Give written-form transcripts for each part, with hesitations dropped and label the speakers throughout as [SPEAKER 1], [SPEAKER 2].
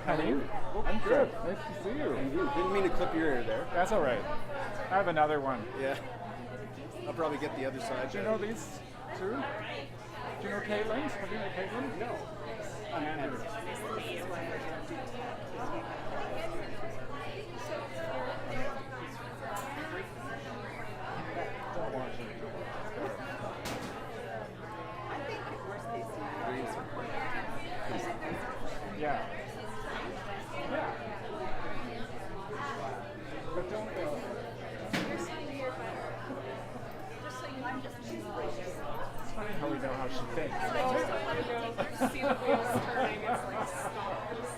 [SPEAKER 1] Honey, I'm good. Nice to see you.
[SPEAKER 2] And you didn't mean to clip your ear there.
[SPEAKER 1] That's all right. I have another one.
[SPEAKER 2] Yeah. I'll probably get the other side.
[SPEAKER 1] Do you know these two? Do you know Caitlin? Have you met Caitlin?
[SPEAKER 2] No.
[SPEAKER 1] Amanda. Don't watch it. Yeah. Yeah. But don't go. It's funny how we know how she thinks.
[SPEAKER 3] See the wheels turning, it's like stars.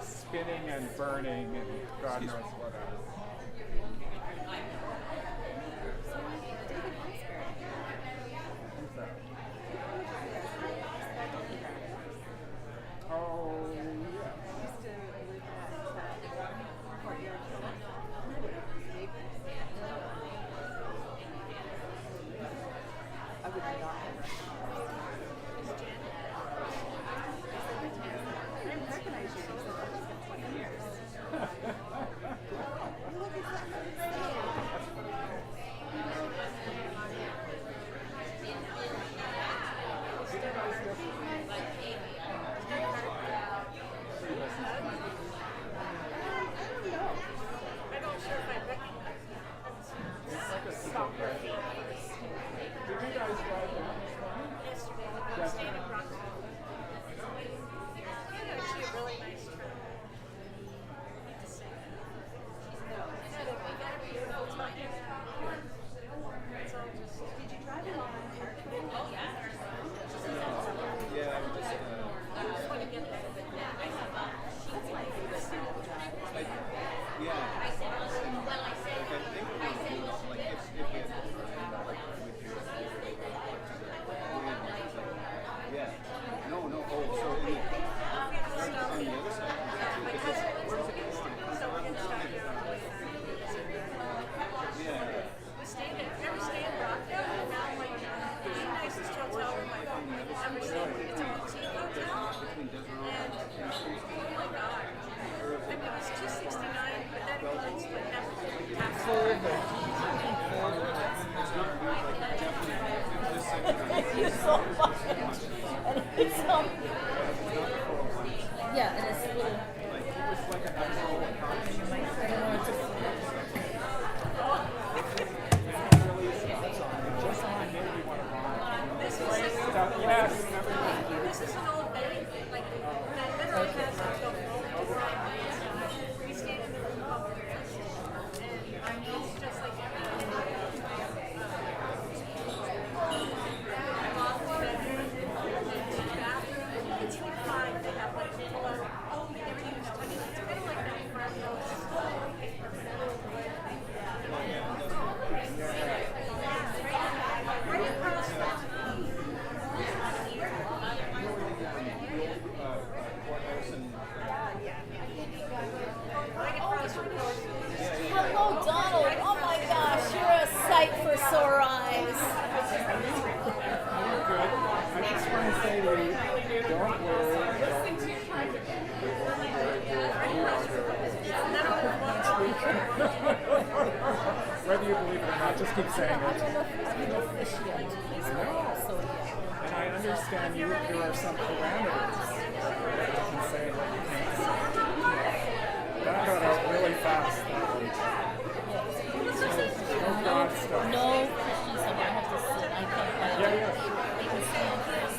[SPEAKER 1] Spinning and burning and God knows what else. Who's that? Oh, yeah.
[SPEAKER 4] I would not. I didn't recognize you. It's been 20 years.
[SPEAKER 3] I'm not sure if I recognize it.
[SPEAKER 1] Did you guys drive down this morning?
[SPEAKER 3] Yesterday, we were staying in Rockville. You know, she had a really nice trip. I hate to say that. I know that we got a beautiful time. It's all just. Did you drive it on? Oh, yeah.
[SPEAKER 2] Yeah, I would just.
[SPEAKER 3] I just want to get there.
[SPEAKER 4] That's my favorite kind of drive.
[SPEAKER 2] Yeah. Like, I think it was like if we had like with you. Yeah. No. Oh, so on the other side.
[SPEAKER 3] My cousin lives in Kingston, so we're going to stop there on the way back.
[SPEAKER 2] Yeah.
[SPEAKER 3] We stayed at, never stayed in Rockville, and now like the nicest hotel room I've ever stayed in. It's a boutique hotel, and oh my god, I mean, it was $269, but that includes like everything.
[SPEAKER 4] Thank you so much. And it's yeah, and it's a little.
[SPEAKER 1] Yes.
[SPEAKER 3] This is an old Betty, like that literally has like the whole design. We stayed in the room a couple years, and it's just like it's like fine. They have like full everything. I mean, it's kind of like that for right across from
[SPEAKER 4] Hello, Donald. Oh my gosh, you're a sight for sore eyes.
[SPEAKER 1] You're good. I just want to say to you, don't worry. Whether you believe it or not, just keep saying it. And I understand there are some parameters that you can say and what you can't say. That got out really fast. No God stuff.
[SPEAKER 4] No Christian, I have to sit. I can't.
[SPEAKER 1] Yeah, sure.
[SPEAKER 4] I can stand here.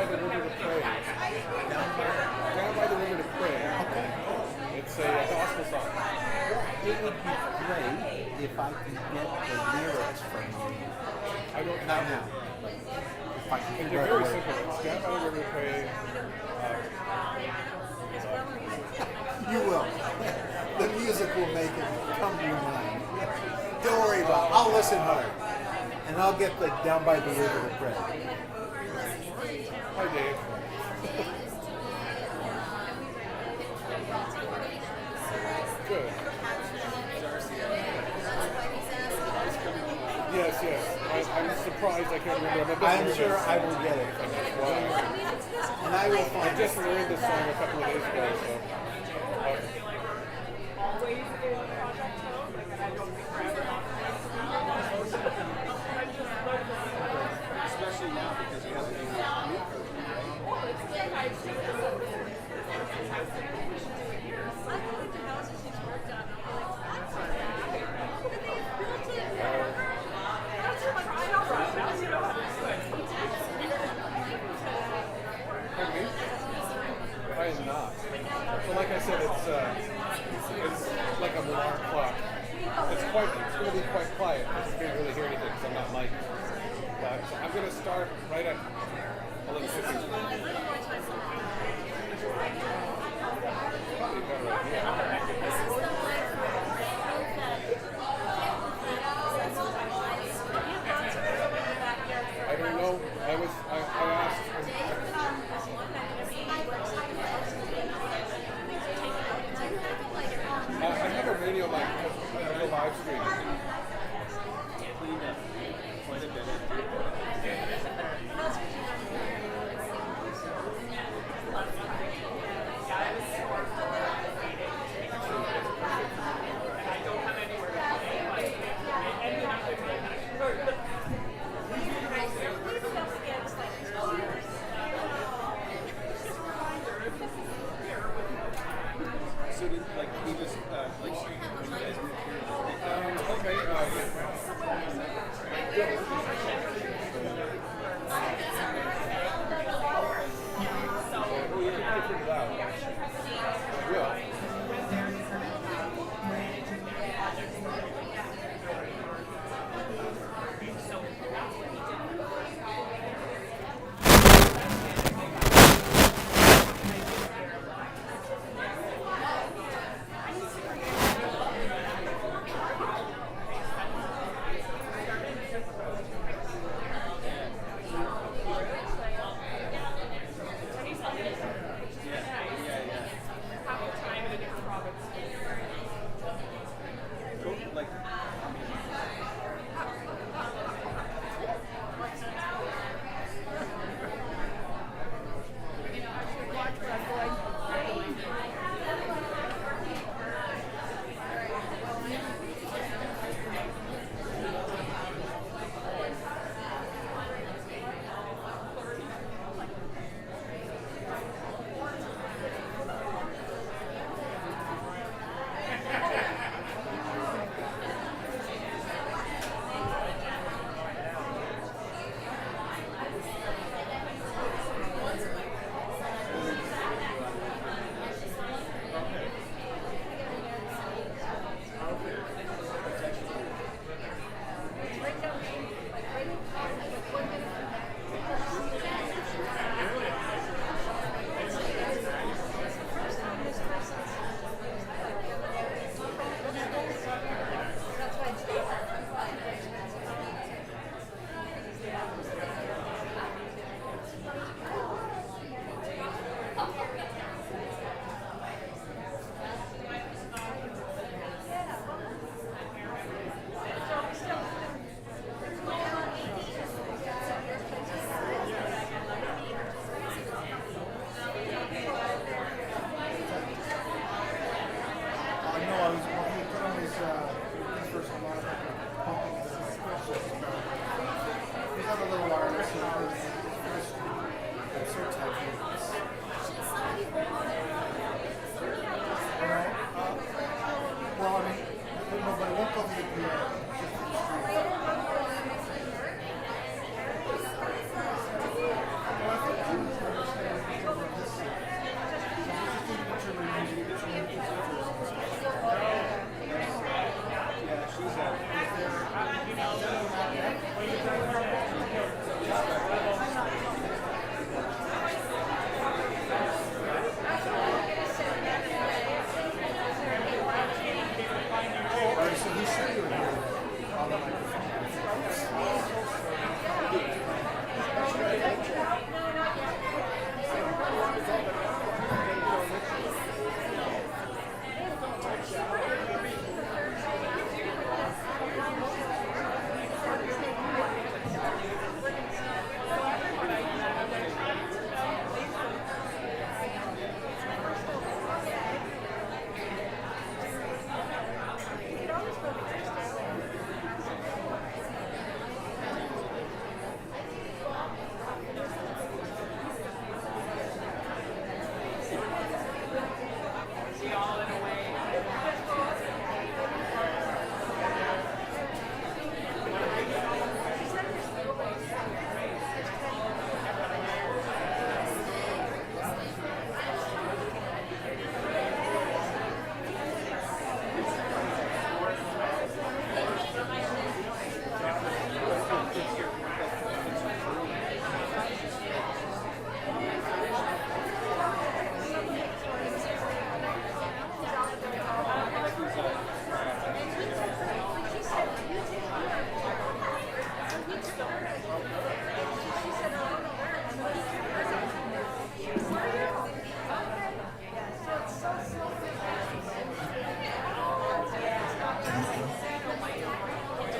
[SPEAKER 1] by the River to Pray.
[SPEAKER 2] Down by
[SPEAKER 1] Down by the River to Pray.
[SPEAKER 2] okay.
[SPEAKER 1] It's a gospel song.
[SPEAKER 2] It would be great if I could get the lyrics from you.
[SPEAKER 1] I don't
[SPEAKER 2] Not
[SPEAKER 1] know.
[SPEAKER 2] now. But if I could
[SPEAKER 1] They're very
[SPEAKER 2] figure out
[SPEAKER 1] simple. It's Down by the River to Pray.
[SPEAKER 2] you will. The music will make it come to your mind. Don't worry about it. I'll listen hard. And I'll get the Down by the River to Pray.
[SPEAKER 1] Hi, Dave. Good. Yes, yes. I'm surprised I can't remember. I'm a bit
[SPEAKER 2] I'm
[SPEAKER 1] nervous.
[SPEAKER 2] sure I will get it.
[SPEAKER 1] Why?
[SPEAKER 2] And I will
[SPEAKER 1] I
[SPEAKER 2] find
[SPEAKER 1] just
[SPEAKER 2] it.
[SPEAKER 1] learned this song a couple of days ago, so.
[SPEAKER 3] Always in Project Hope, like I don't think forever.
[SPEAKER 2] Especially now because you have a new
[SPEAKER 3] I believe the houses he's worked on. I'm like, that's not bad. But they built it. That's like Chevron. That's, you know,
[SPEAKER 1] Pardon me? I am not. So like I said, it's like a alarm clock. It's going to be quite quiet because you can't really hear anything because I'm not mic'd. But I'm going to start right at 11:50. Probably a better idea. I don't know. I asked. I have a radio mic because I go live streaming.
[SPEAKER 2] cleaned up quite a bit. So did like he was like when you guys moved here?
[SPEAKER 1] Okay. Oh, yeah, I figured it out. I will.
[SPEAKER 2] Cool. Like
[SPEAKER 5] I know I was when he put on his first alarm pumping the suspicious. He's got a little wireless so it's so tight. Well, I mean, no, but it won't go to the PA. Well, I think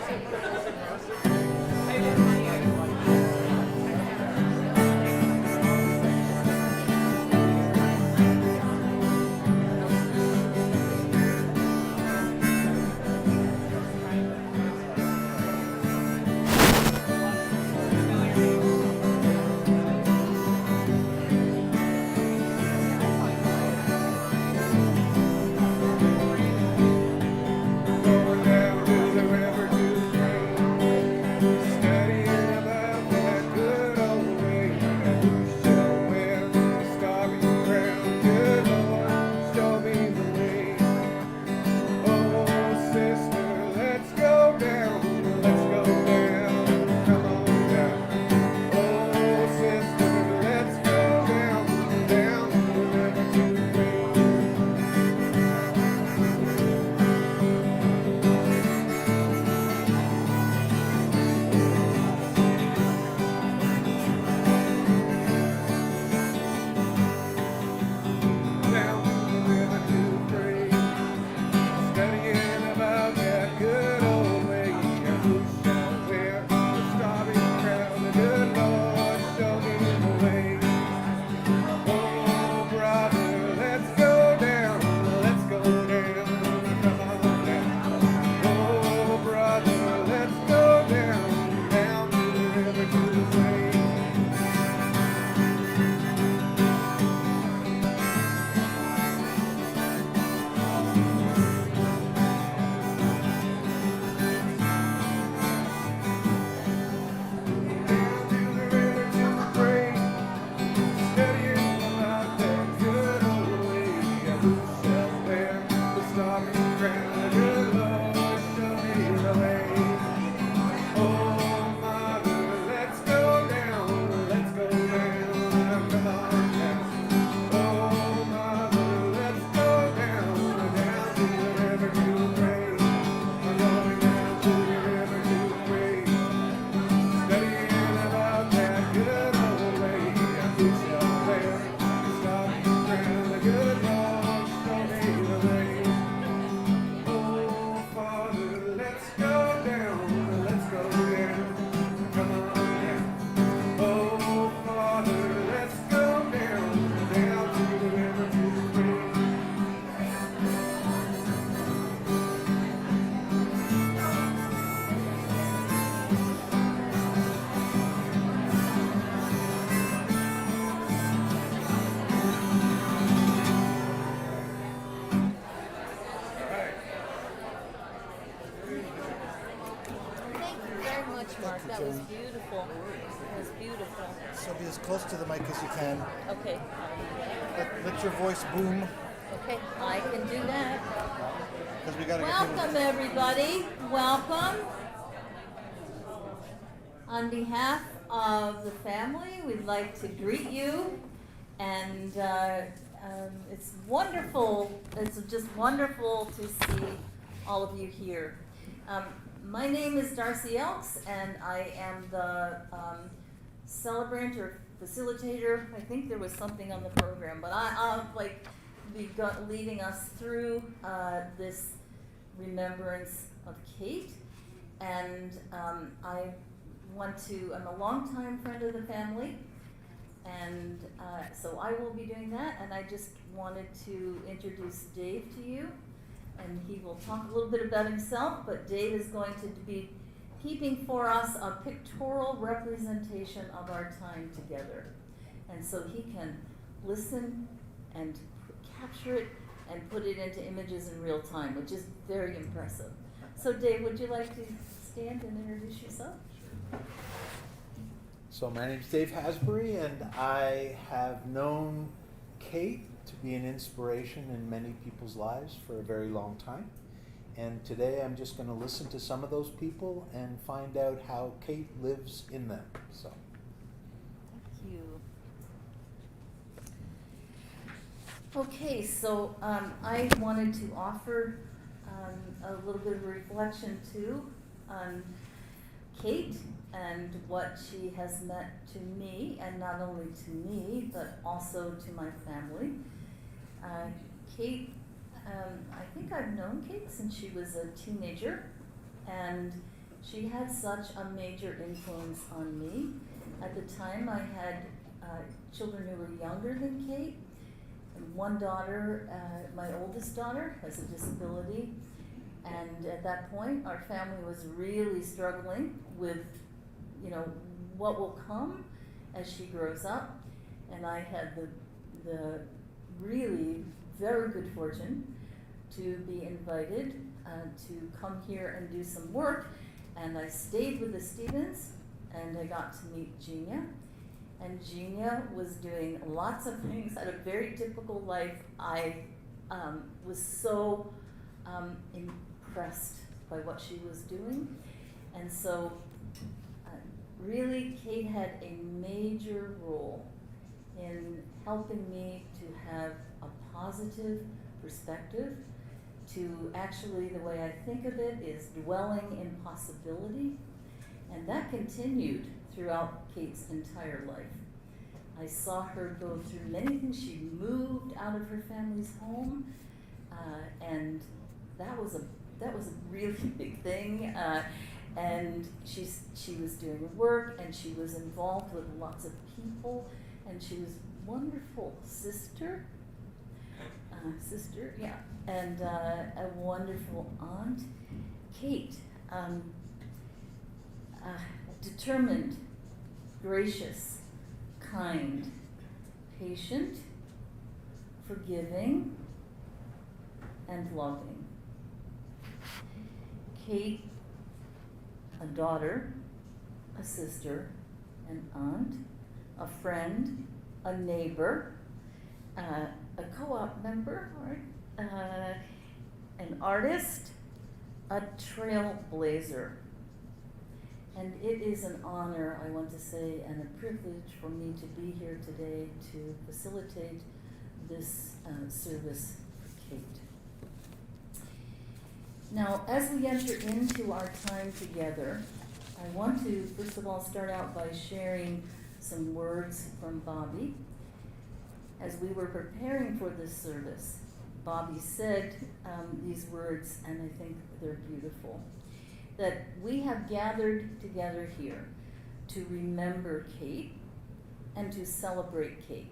[SPEAKER 1] Going down to the river to drink, studying about that good old way. Who shall wear the starry crown? Good Lord, show me the way. Oh, sister, let's go down, let's go down, come on down. Oh, sister, let's go down, down to the river to drink. Down to the river to pray, studying about that good old way. And who shall wear the starry crown? The good Lord, show me the way. Oh, brother, let's go down, come on down. Oh, brother, let's go down, down to the river to pray. Down to the river to pray, studying about that good old way. Who shall wear the starry crown? The good Lord, show me the way. Oh, mother, let's go down, come on down. Oh, mother, let's go down to the river to pray. I'm going down to the river to pray. Studying about that good old way. Who shall wear the starry crown? The good Lord, show me the way. Oh, Father, let's go down, come on down. Oh, Father, let's go down to the river to pray.
[SPEAKER 4] Thank you very much, Mark. That was beautiful. That was beautiful.
[SPEAKER 5] So be as close to the mic as you can.
[SPEAKER 4] Okay.
[SPEAKER 5] Let your voice boom,
[SPEAKER 4] Okay, I can do that.
[SPEAKER 5] because we got to get
[SPEAKER 4] Welcome, everybody. Welcome. On behalf of the family, we'd like to greet you, and it's wonderful. It's just wonderful to see all of you here. My name is Darcy Elks, and I am the celebrant or facilitator. I think there was something on the program, but I'll be leading us through this remembrance of Kate. And I'm a longtime friend of the family, and so I will be doing that. And I just wanted to introduce Dave to you, and he will talk a little bit about himself, but Dave is going to be keeping for us a pictorial representation of our time together. And so he can listen and capture it and put it into images in real time, which is very impressive. So Dave, would you like to stand and introduce yourself?
[SPEAKER 2] So my name's Dave Hasbury, and I have known Kate to be an inspiration in many people's lives for a very long time. And today I'm just going to listen to some of those people and find out how Kate lives in them. So.
[SPEAKER 4] Thank you. Okay, so I wanted to offer a little bit of reflection too on Kate and what she has meant to me, and not only to me, but also to my family. Kate, I think I've known Kate since she was a teenager, and She had such a major influence on me. At the time, I had children who were younger than Kate. And one daughter, my oldest daughter, has a disability. And at that point, our family was really struggling with, what will come as she grows up. And I had the really very good fortune to be invited to come here and do some work. And I stayed with the Stevens, and I got to meet Genia. And Genia was doing lots of things, had a very typical life. I was so impressed by what she was doing. And so really, Kate had a major role in helping me to have a positive perspective, to actually, the way I think of it is dwelling in possibility. And that continued throughout Kate's entire life. I saw her go through many things. She moved out of her family's home, and that was a really big thing. And she was doing work, and she was involved with lots of people, and she was a wonderful sister, and a wonderful aunt. Kate, determined, gracious, kind, patient, forgiving, and loving. Kate, a daughter, a sister, an aunt, a friend, a neighbor, a co-op member, an artist, a trailblazer. And it is an honor, I want to say, and a privilege for me to be here today to facilitate this service for Kate. Now, as we enter into our time together, I want to, first of all, start out by sharing some words from Bobby. As we were preparing for this service, Bobby said these words, and I think they're beautiful, that we have gathered together here to remember Kate and to celebrate Kate.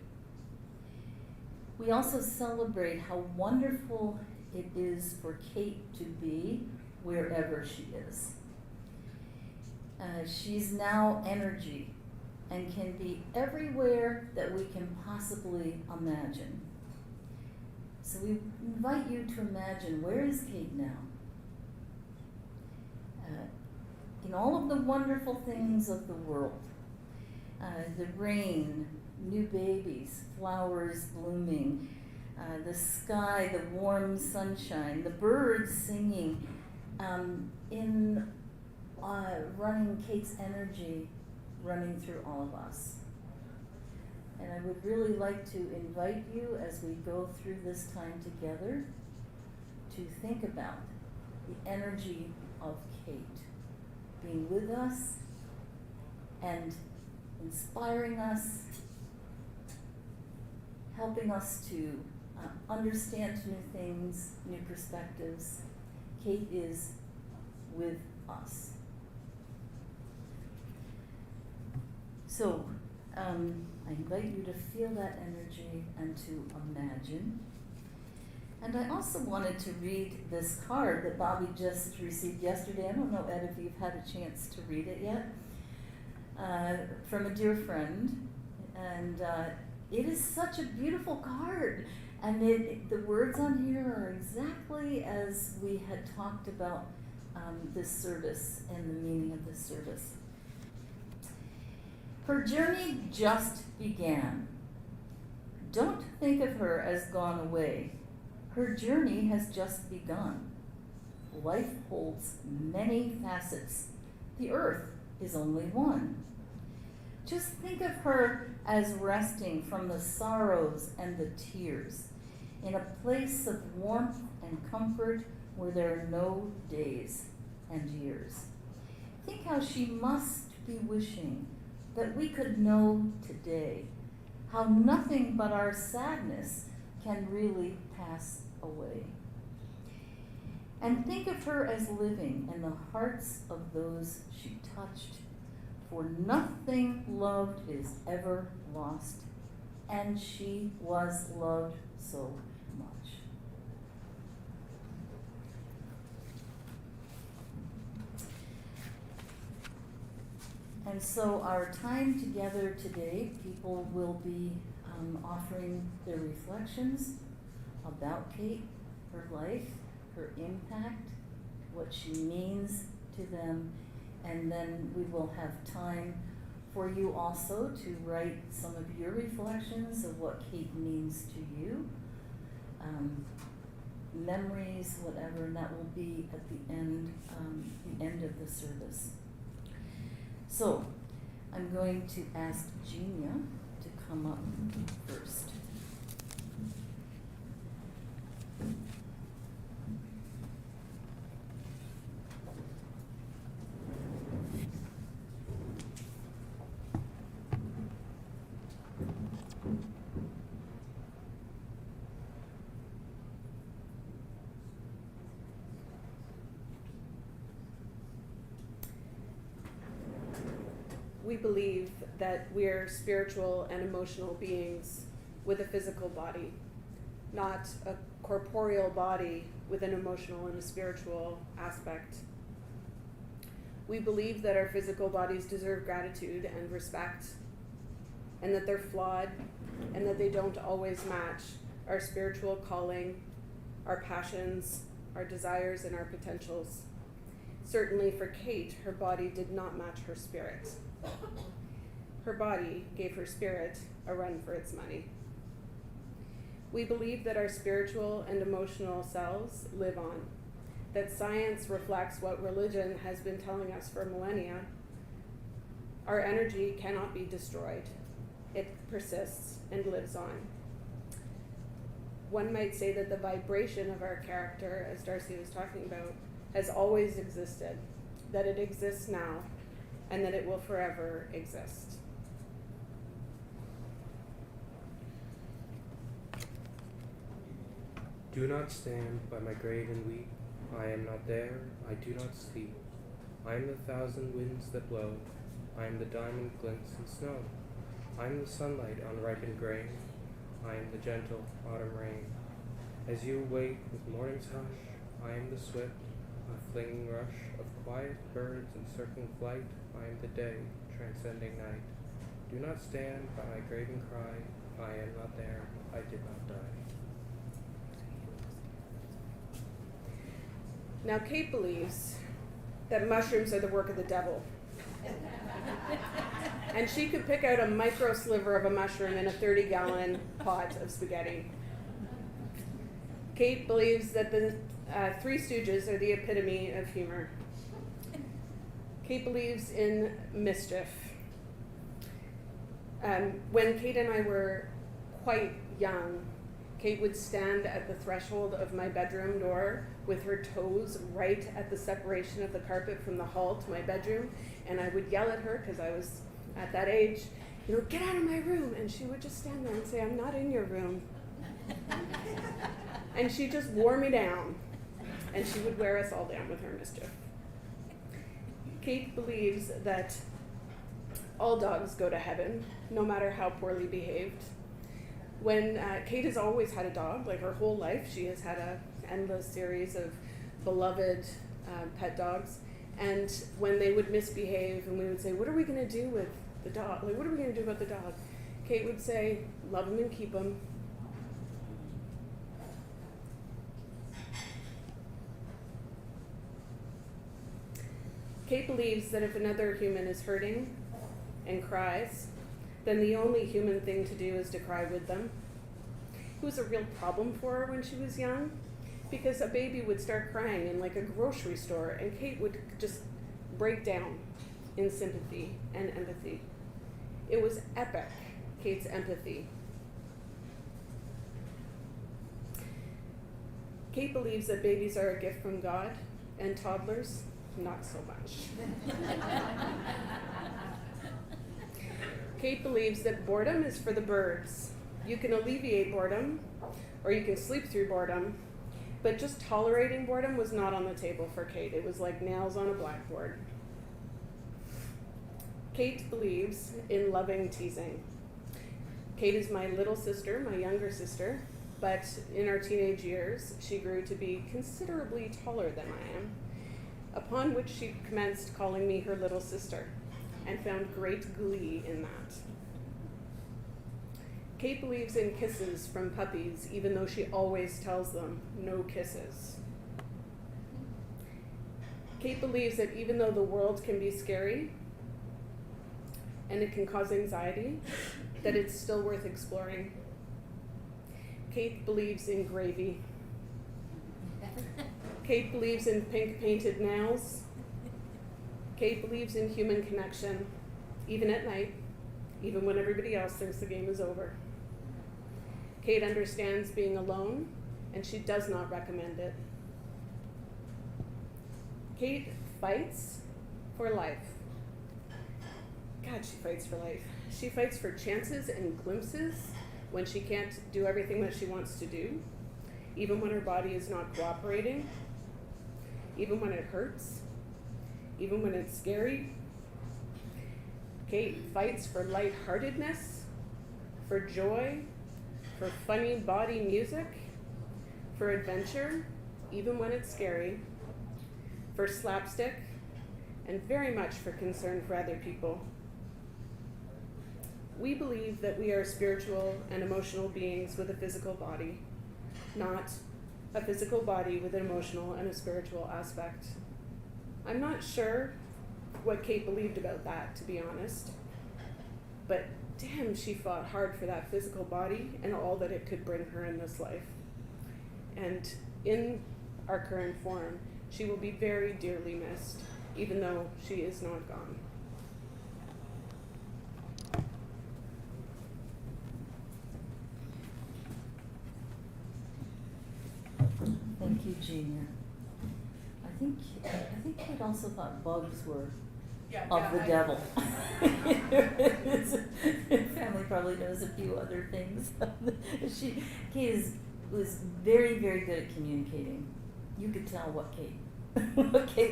[SPEAKER 4] We also celebrate how wonderful it is for Kate to be wherever she is. She's now energy and can be everywhere that we can possibly imagine. So we invite you to imagine, where is Kate now? In all of the wonderful things of the world, the rain, new babies, flowers blooming, the sky, the warm sunshine, the birds singing, in running Kate's energy running through all of us. And I would really like to invite you, as we go through this time together, to think about the energy of Kate being with us and inspiring us, helping us to understand new things, new perspectives. Kate is with us. So, I invite you to feel that energy and to imagine. And I also wanted to read this card that Bobby just received yesterday. I don't know, Ed, if you've had a chance to read it yet, from a dear friend. And it is such a beautiful card. And the words on here are exactly as we had talked about this service and the meaning of this service. Her journey just began. Don't think of her as gone away. Her journey has just begun. Life holds many facets. The earth is only one. Just think of her as resting from the sorrows and the tears, in a place of warmth and comfort where there are no days and years. Think how she must be wishing that we could know today how nothing but our sadness can really pass away. And think of her as living in the hearts of those she touched. For nothing loved is ever lost, and she was loved so much. And so our time together today, people will be offering their reflections about Kate, her life, her impact, what she means to them, and then we will have time for you also to write some of your reflections of what Kate means to you, memories, whatever, and that will be at the end of the service. So, I'm going to ask Genia to come up first.
[SPEAKER 6] We believe that we're spiritual and emotional beings with a physical body, not a corporeal body with an emotional and a spiritual aspect. We believe that our physical bodies deserve gratitude and respect, and that they're flawed, and that they don't always match our spiritual calling, our passions, our desires, and our potentials. Certainly for Kate, her body did not match her spirit. Her body gave her spirit a run for its money. We believe that our spiritual and emotional selves live on, that science reflects what religion has been telling us for millennia. Our energy cannot be destroyed. It persists and lives on. One might say that the vibration of our character, as Darcy was talking about, has always existed, that it exists now, and that it will forever exist.
[SPEAKER 7] Do not stand by my grave and weep. I am not there, I do not sleep. I am the thousand winds that blow. I am the diamond glints in snow. I am the sunlight on ripened grain. I am the gentle autumn rain. As you wait with morning's hush, I am the swift, flinging rush of quiet birds in circling flight. I am the day, transcending night. Do not stand by my grave and cry. I am not there, I did not die.
[SPEAKER 6] Now, Kate believes that mushrooms are the work of the devil. And she could pick out a micro sliver of a mushroom in a 30-gallon pot of spaghetti. Kate believes that the Three Stooges are the epitome of humor. Kate believes in mischief. When Kate and I were quite young, Kate would stand at the threshold of my bedroom door with her toes right at the separation of the carpet from the hall to my bedroom, and I would yell at her because I was at that age, get out of my room, and she would just stand there and say, I'm not in your room. And she just wore me down, and she would wear us all down with her mischief. Kate believes that all dogs go to heaven, no matter how poorly behaved. When Kate has always had a dog, like her whole life, she has had an endless series of beloved pet dogs. And when they would misbehave and we would say, what are we going to do with the dog? Like, what are we going to do about the dog? Kate would say, love him and keep him. Kate believes that if another human is hurting and cries, then the only human thing to do is to cry with them. It was a real problem for her when she was young, because a baby would start crying in like a grocery store, and Kate would just break down in sympathy and empathy. It was epic, Kate's empathy. Kate believes that babies are a gift from God, and toddlers, not so much. Kate believes that boredom is for the birds. You can alleviate boredom, or you can sleep through boredom, But just tolerating boredom was not on the table for Kate. It was like nails on a blackboard. Kate believes in loving teasing. Kate is my little sister, my younger sister, but in our teenage years, she grew to be considerably taller than I am, upon which she commenced calling me her little sister, and found great glee in that. Kate believes in kisses from puppies, even though she always tells them no kisses. Kate believes that even though the world can be scary and it can cause anxiety, that it's still worth exploring. Kate believes in gravy. Kate believes in pink painted nails. Kate believes in human connection, even at night, even when everybody else thinks the game is over. Kate understands being alone, and she does not recommend it. Kate fights for life. God, she fights for life. She fights for chances and glimpses when she can't do everything that she wants to do, even when her body is not cooperating, even when it hurts, even when it's scary. Kate fights for lightheartedness, for joy, for funny body music, for adventure, even when it's scary, for slapstick, and very much for concern for other people. We believe that we are spiritual and emotional beings with a physical body, not a physical body with an emotional and a spiritual aspect. I'm not sure what Kate believed about that, to be honest, but damn, she fought hard for that physical body and all that it could bring her in this life. And in our current form, she will be very dearly missed, even though she is not gone.
[SPEAKER 4] Thank you, Gina. I think Kate also thought bugs were of the devil. Family probably knows a few other things. Kate was very, very good at communicating. You could tell what Kate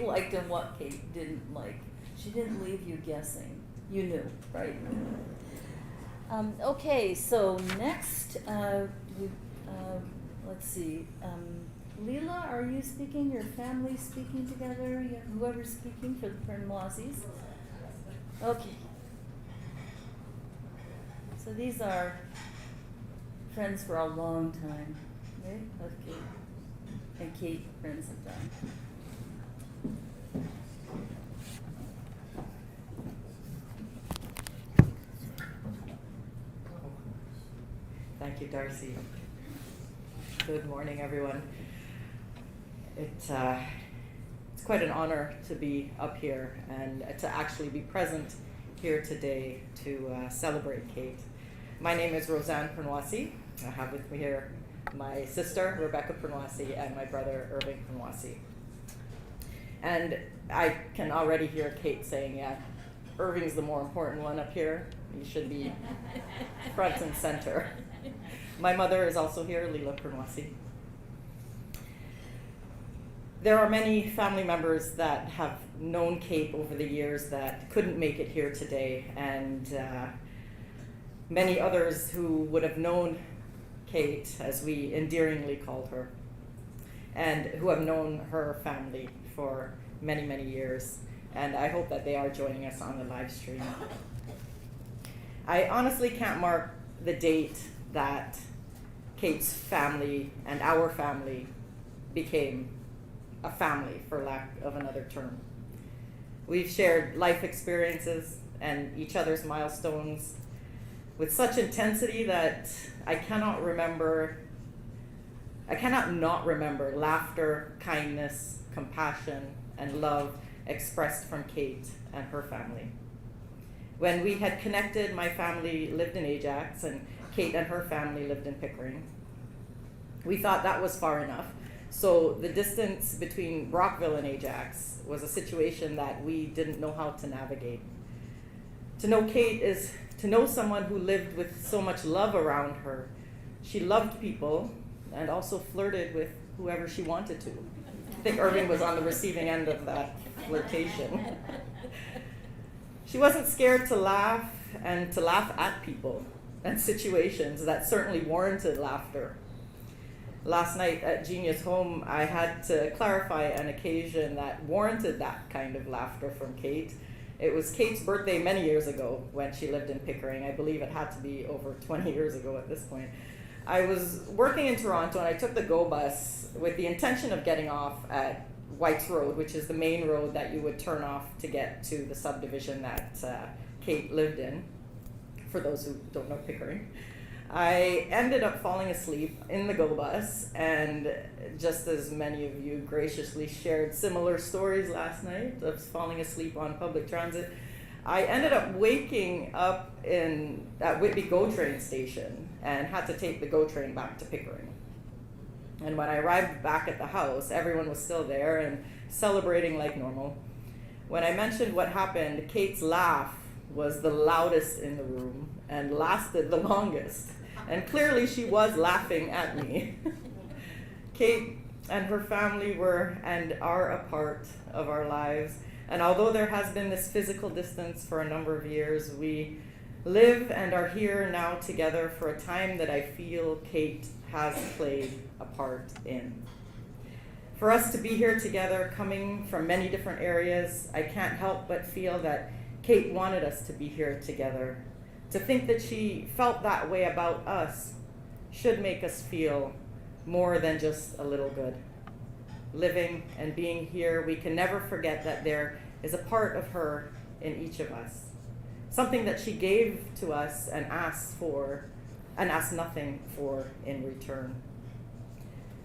[SPEAKER 4] liked and what Kate didn't like. She didn't leave you guessing. You knew, right? Okay, so next, let's see. Leela, are you speaking? Your family speaking together? Whoever's speaking for the Pernwasis? Okay. So these are friends for a long time, right? Okay. And Kate, friends of time.
[SPEAKER 8] Thank you, Darcy. Good morning, everyone. It's quite an honor to be up here and to actually be present here today to celebrate Kate. My name is Roseanne Pernwasi. I have with me here my sister, Rebecca Pernwasi, and my brother, Irving Pernwasi. And I can already hear Kate saying, yeah, Irving's the more important one up here. He should be front and center. My mother is also here, Leela Pernwasi. There are many family members that have known Kate over the years that couldn't make it here today, and many others who would have known Kate, as we endearingly called her, and who have known her family for many, many years. And I hope that they are joining us on the live stream. I honestly can't mark the date that Kate's family and our family became a family, for lack of another term. We've shared life experiences and each other's milestones with such intensity that I cannot not remember laughter, kindness, compassion, and love expressed from Kate and her family. When we had connected, my family lived in Ajax and Kate and her family lived in Pickering. We thought that was far enough. So the distance between Brockville and Ajax was a situation that we didn't know how to navigate. To know Kate is to know someone who lived with so much love around her. She loved people and also flirted with whoever she wanted to. I think Irving was on the receiving end of that flirtation. She wasn't scared to laugh and to laugh at people and situations that certainly warranted laughter. Last night at Genia's home, I had to clarify an occasion that warranted that kind of laughter from Kate. It was Kate's birthday many years ago when she lived in Pickering. I believe it had to be over 20 years ago at this point. I was working in Toronto and I took the GO bus with the intention of getting off at White's Road, which is the main road that you would turn off to get to the subdivision that Kate lived in, for those who don't know Pickering. I ended up falling asleep in the GO bus, and just as many of you graciously shared similar stories last night of falling asleep on public transit, I ended up waking up at Whitby GO train station and had to take the GO train back to Pickering. And when I arrived back at the house, everyone was still there and celebrating like normal. When I mentioned what happened, Kate's laugh was the loudest in the room and lasted the longest. And clearly she was laughing at me. Kate and her family were and are a part of our lives. And although there has been this physical distance for a number of years, we live and are here now together for a time that I feel Kate has played a part in. For us to be here together, coming from many different areas, I can't help but feel that Kate wanted us to be here together. To think that she felt that way about us should make us feel more than just a little good. Living and being here, we can never forget that there is a part of her in each of us. Something that she gave to us and asked nothing for in return.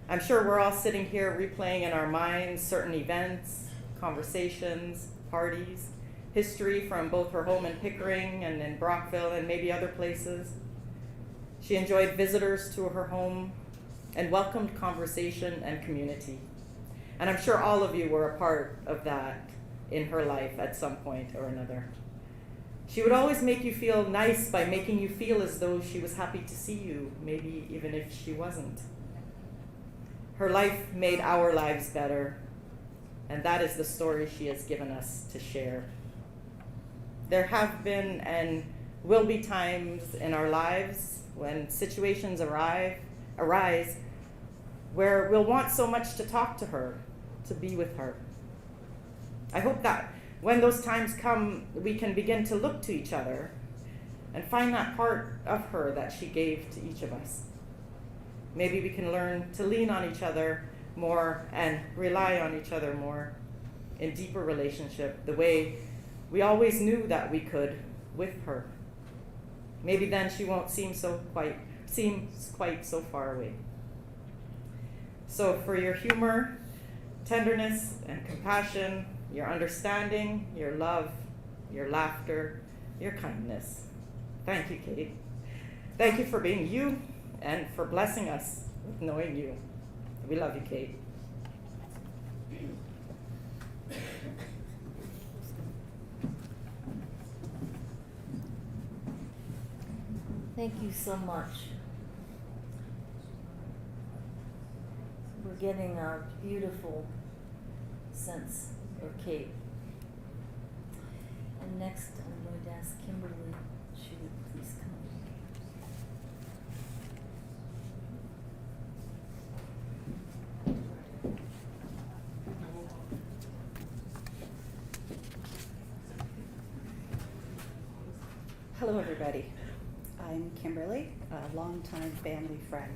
[SPEAKER 8] I'm sure we're all sitting here replaying in our minds certain events, conversations, parties, history from both her home in Pickering and in Brockville and maybe other places. She enjoyed visitors to her home and welcomed conversation and community. And I'm sure all of you were a part of that in her life at some point or another. She would always make you feel nice by making you feel as though she was happy to see you, maybe even if she wasn't. Her life made our lives better, and that is the story she has given us to share. There have been and will be times in our lives when situations arise where we'll want so much to talk to her, to be with her. I hope that when those times come, we can begin to look to each other and find that part of her that she gave to each of us. Maybe we can learn to lean on each other more and rely on each other more in deeper relationship, the way we always knew that we could with her. Maybe then she won't seem quite so far away. So for your humor, tenderness, and compassion, your understanding, your love, your laughter, your kindness, thank you, Kate. Thank you for being you and for blessing us with knowing you. We love you, Kate.
[SPEAKER 4] Thank you so much. We're getting a beautiful sense of Kate. And next, I'm going to ask Kimberly, she would please come.
[SPEAKER 9] Hello, everybody. I'm Kimberly, a longtime family friend.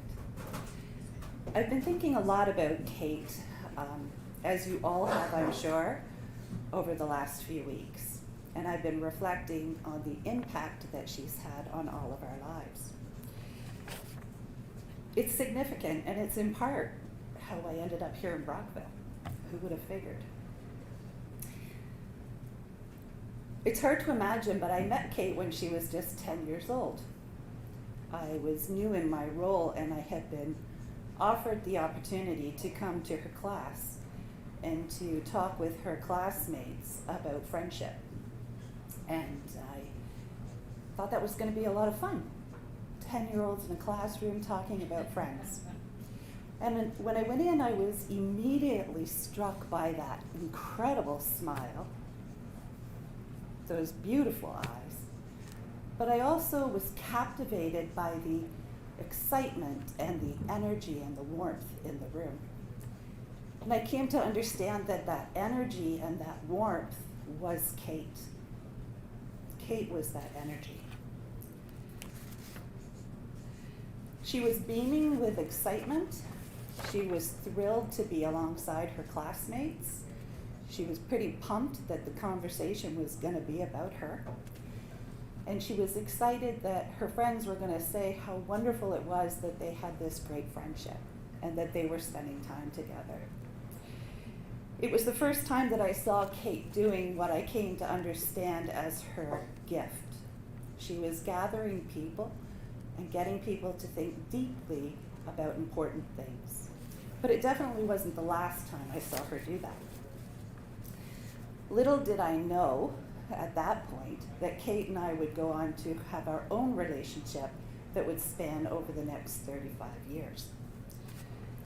[SPEAKER 9] I've been thinking a lot about Kate, as you all have, I'm sure, over the last few weeks. And I've been reflecting on the impact that she's had on all of our lives. It's significant, and it's in part how I ended up here in Brockville. Who would have figured? It's hard to imagine, but I met Kate when she was just 10 years old. I was new in my role, and I had been offered the opportunity to come to her class and to talk with her classmates about friendship. And I thought that was going to be a lot of fun. 10-year-olds in a classroom talking about friends. And when I went in, I was immediately struck by that incredible smile, those beautiful eyes. But I also was captivated by the excitement and the energy and the warmth in the room. And I came to understand that that energy and that warmth was Kate. Kate was that energy. She was beaming with excitement. She was thrilled to be alongside her classmates. She was pretty pumped that the conversation was going to be about her. And she was excited that her friends were going to say how wonderful it was that they had this great friendship and that they were spending time together. It was the first time that I saw Kate doing what I came to understand as her gift. She was gathering people and getting people to think deeply about important things. But it definitely wasn't the last time I saw her do that. Little did I know at that point that Kate and I would go on to have our own relationship that would span over the next 35 years.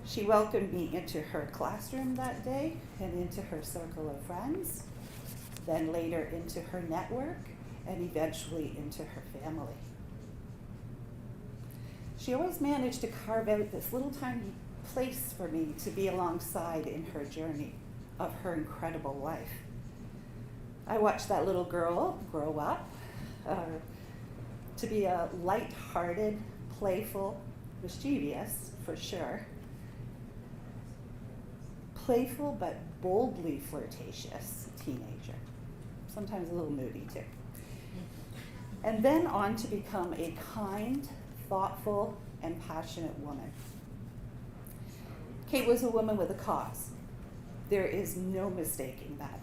[SPEAKER 9] She welcomed me into her classroom that day and into her circle of friends, then later into her network, and eventually into her family. She always managed to carve out this little tiny place for me to be alongside in her journey of her incredible life. I watched that little girl grow up to be a light-hearted, playful, mischievous, for sure, playful but boldly flirtatious teenager, sometimes a little moody too. And then on to become a kind, thoughtful, and passionate woman. Kate was a woman with a cause. There is no mistaking that.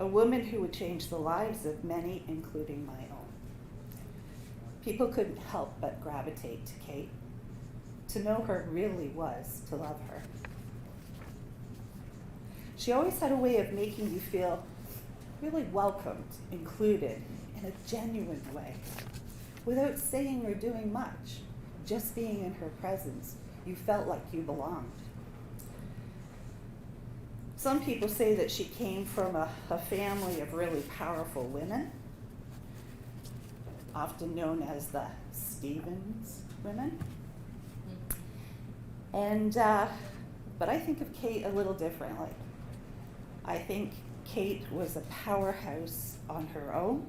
[SPEAKER 9] A woman who would change the lives of many, including my own. People couldn't help but gravitate to Kate. To know her really was to love her. She always had a way of making you feel really welcomed, included, in a genuine way, without saying or doing much. Just being in her presence, you felt like you belonged. Some people say that she came from a family of really powerful women, often known as the Stevens women. And, but I think of Kate a little differently. I think Kate was a powerhouse on her own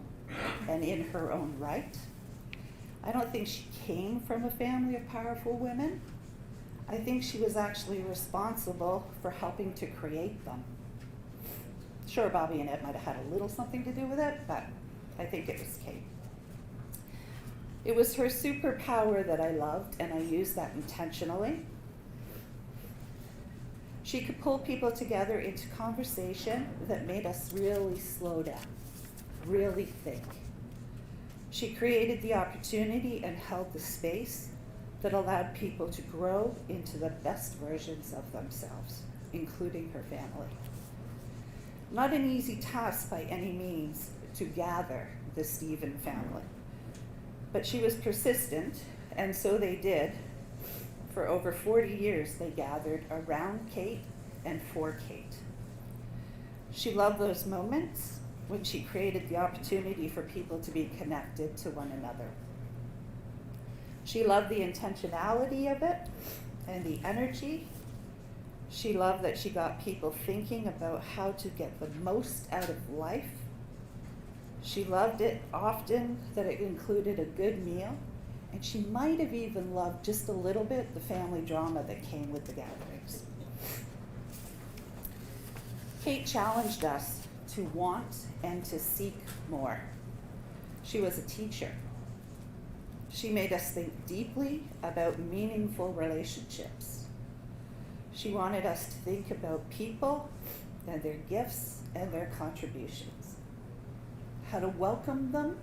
[SPEAKER 9] and in her own right. I don't think she came from a family of powerful women. I think she was actually responsible for helping to create them. Sure, Bobby and Ed might have had a little something to do with it, but I think it was Kate. It was her superpower that I loved, and I used that intentionally. She could pull people together into conversation that made us really slow down, really think. She created the opportunity and held the space that allowed people to grow into the best versions of themselves, including her family. Not an easy task by any means to gather the Stephen family, but she was persistent, and so they did. For over 40 years, they gathered around Kate and for Kate. She loved those moments when she created the opportunity for people to be connected to one another. She loved the intentionality of it and the energy. She loved that she got people thinking about how to get the most out of life. She loved it often that it included a good meal, and she might have even loved just a little bit the family drama that came with the gatherings. Kate challenged us to want and to seek more. She was a teacher. She made us think deeply about meaningful relationships. She wanted us to think about people and their gifts and their contributions, how to welcome them,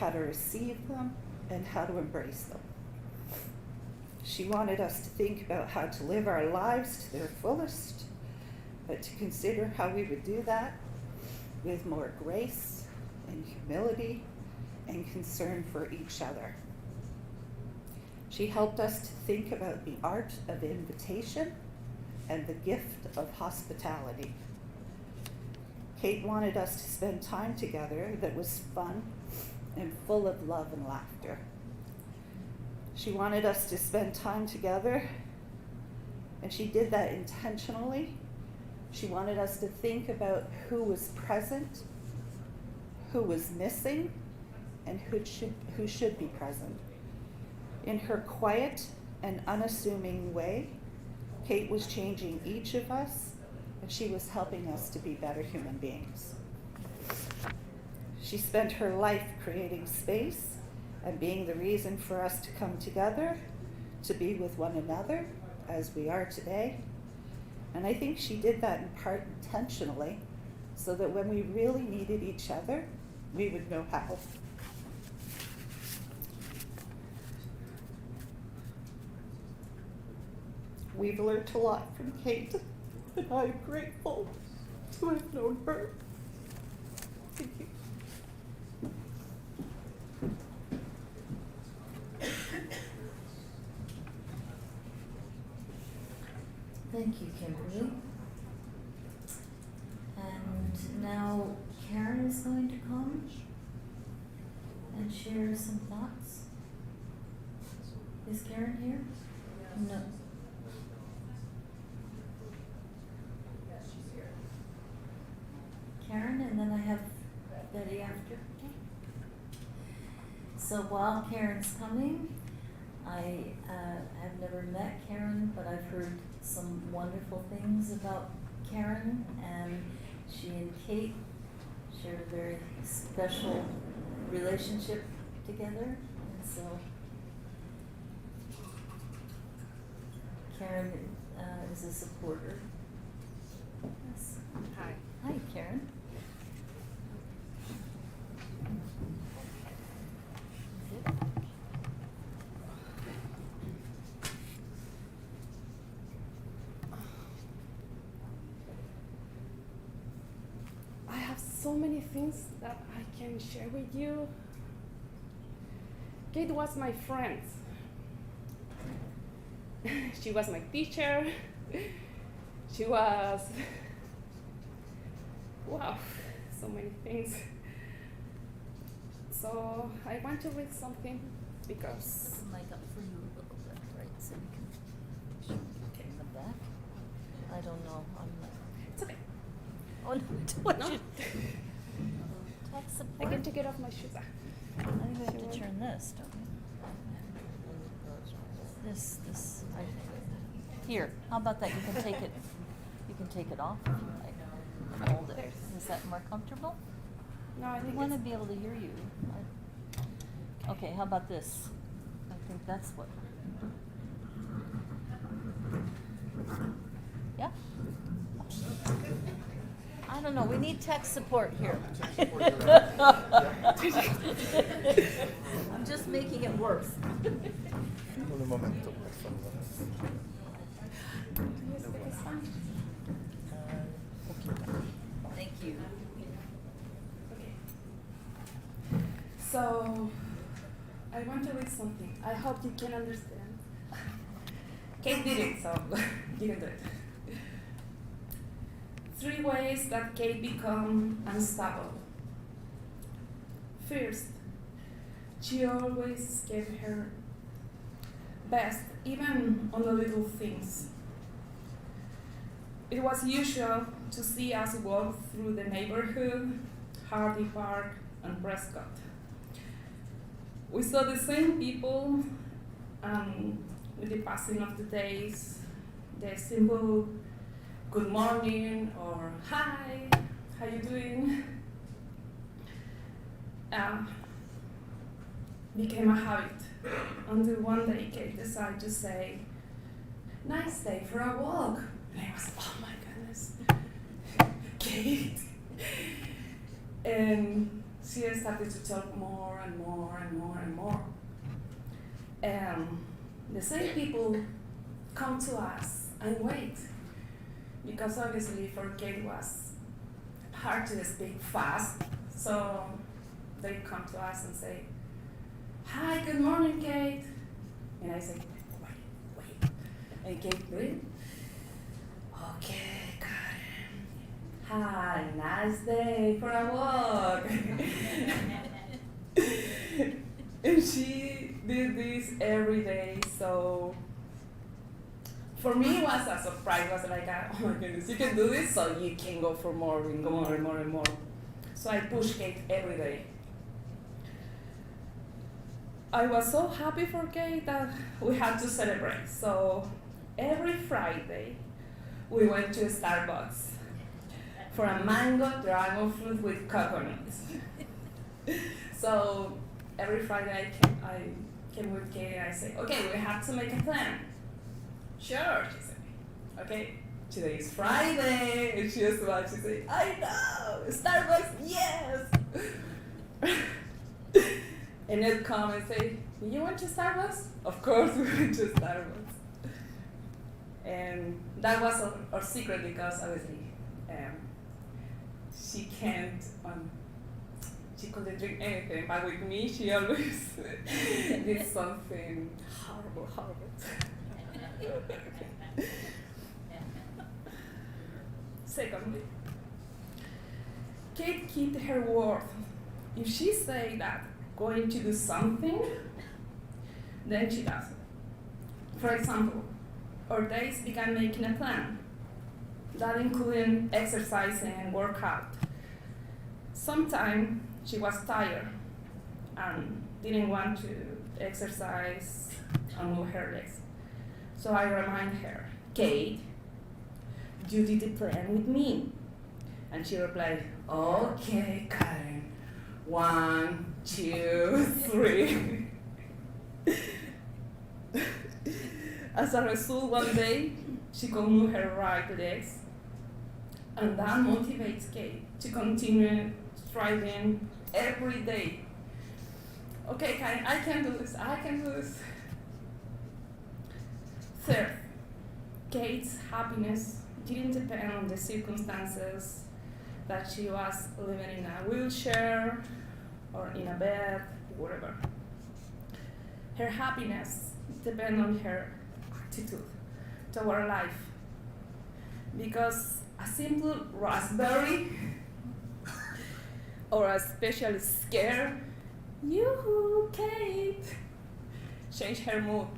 [SPEAKER 9] how to receive them, and how to embrace them. She wanted us to think about how to live our lives to their fullest, but to consider how we would do that with more grace and humility and concern for each other. She helped us to think about the art of invitation and the gift of hospitality. Kate wanted us to spend time together that was fun and full of love and laughter. She wanted us to spend time together, and she did that intentionally. She wanted us to think about who was present, who was missing, and who should be present. In her quiet and unassuming way, Kate was changing each of us, and she was helping us to be better human beings. She spent her life creating space and being the reason for us to come together, to be with one another as we are today. And I think she did that in part intentionally, so that when we really needed each other, we would know how. We've learned a lot from Kate, and I'm grateful to have known her. Thank you.
[SPEAKER 4] Thank you, Kimberly. And now Karen is going to come and share some thoughts. Is Karen here? No. Karen, and then I have Betty after. So while Karen's coming, I have never met Karen, but I've heard some wonderful things about Karen, and she and Kate shared a very special relationship together, and so Karen is a supporter. Yes.
[SPEAKER 6] Hi.
[SPEAKER 4] Hi, Karen.
[SPEAKER 6] I have so many things that I can share with you. Kate was my friend. She was my teacher. She was, wow, so many things. So I want to read something because
[SPEAKER 4] Put the mic up for you a little bit, right, so you can get them back. I don't know, I'm not.
[SPEAKER 6] it's okay.
[SPEAKER 4] Oh, no, what
[SPEAKER 6] No.
[SPEAKER 4] you? Tech
[SPEAKER 6] I
[SPEAKER 4] support?
[SPEAKER 6] can take it off my shoes.
[SPEAKER 4] I think we have
[SPEAKER 6] Sure.
[SPEAKER 4] to turn this, don't we? This, here, how about that, you can take it off if you like, and hold it.
[SPEAKER 6] There.
[SPEAKER 4] Is that more comfortable?
[SPEAKER 6] No, I
[SPEAKER 4] We
[SPEAKER 6] think
[SPEAKER 4] wanna
[SPEAKER 6] it's,
[SPEAKER 4] be able to hear you. Okay, how about this? I think that's what. Yeah? I don't know, we need tech support here. I'm just making it worse.
[SPEAKER 5] Un momento, por favor.
[SPEAKER 6] yes, it's fine.
[SPEAKER 4] Thank you.
[SPEAKER 6] Okay. So, I want to read something. I hope you can understand. Kate did it, so you can do it. 3 ways that Kate become unstable. First, she always gave her best, even on the little things. It was usual to see us walk through the neighborhood, Hardy Park, and Prescott. We saw the same people, with the passing of the days, the simple good morning or hi, how you doing? Became a habit until one day Kate decided to say, nice day for a walk. And I was, oh my goodness, Kate. And she started to talk more and more and more and more. And the same people come to us and wait. Because obviously for Kate was hard to speak fast. So they come to us and say, hi, good morning, Kate.
[SPEAKER 10] And I say, wait. And Kate, wait. Okay, Karen. Hi, nice day for a walk. And she did this every day, so for me it was a surprise. It was like, oh my goodness, you can do this, so you can go for more and go more and more and more. So I pushed Kate every day. I was so happy for Kate that we had to celebrate. So every Friday, we went to Starbucks for a mango dragon fruit with coconut. So every Friday I came with Kate and I say, okay, we have to make a plan. Sure, she said. Okay, today is Friday. And she was about to say, I know, Starbucks, yes. And they'd come and say, you went to Starbucks? Of course we went to Starbucks. And that was our secret because obviously she couldn't drink anything, but with me she always did something horrible. Secondly, Kate kept her word. If she say that going to do something, then she does it. For example, our days began making a plan. That included exercising and workout. Sometimes she was tired and didn't want to exercise and move her legs. So I remind her, Kate, you did the plan with me. And she replied, okay, Karen. 1, 2, 3. As a result, one day, she could move her right legs. And that motivates Kate to continue striving every day. Okay, Karen, I can do this. Third, Kate's happiness didn't depend on the circumstances that she was living in a wheelchair or in a bed, whatever. Her happiness depends on her attitude toward life. Because a simple raspberry or especially scared, yoo-hoo, Kate, changed her mood.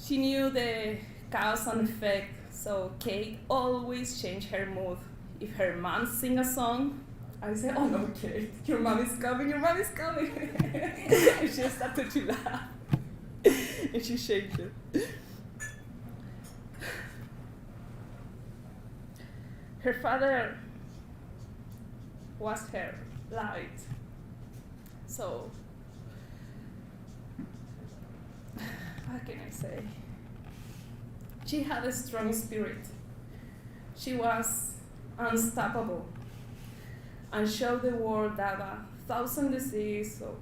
[SPEAKER 10] She knew the cause and effect, so Kate always changed her mood. If her mom sing a song, I say, oh no, Kate, your mom is coming. And she started to laugh. And she changed it. Her father was her light. So, what can I say? She had a strong spirit. She was unstoppable and showed the world that 1,000 diseases or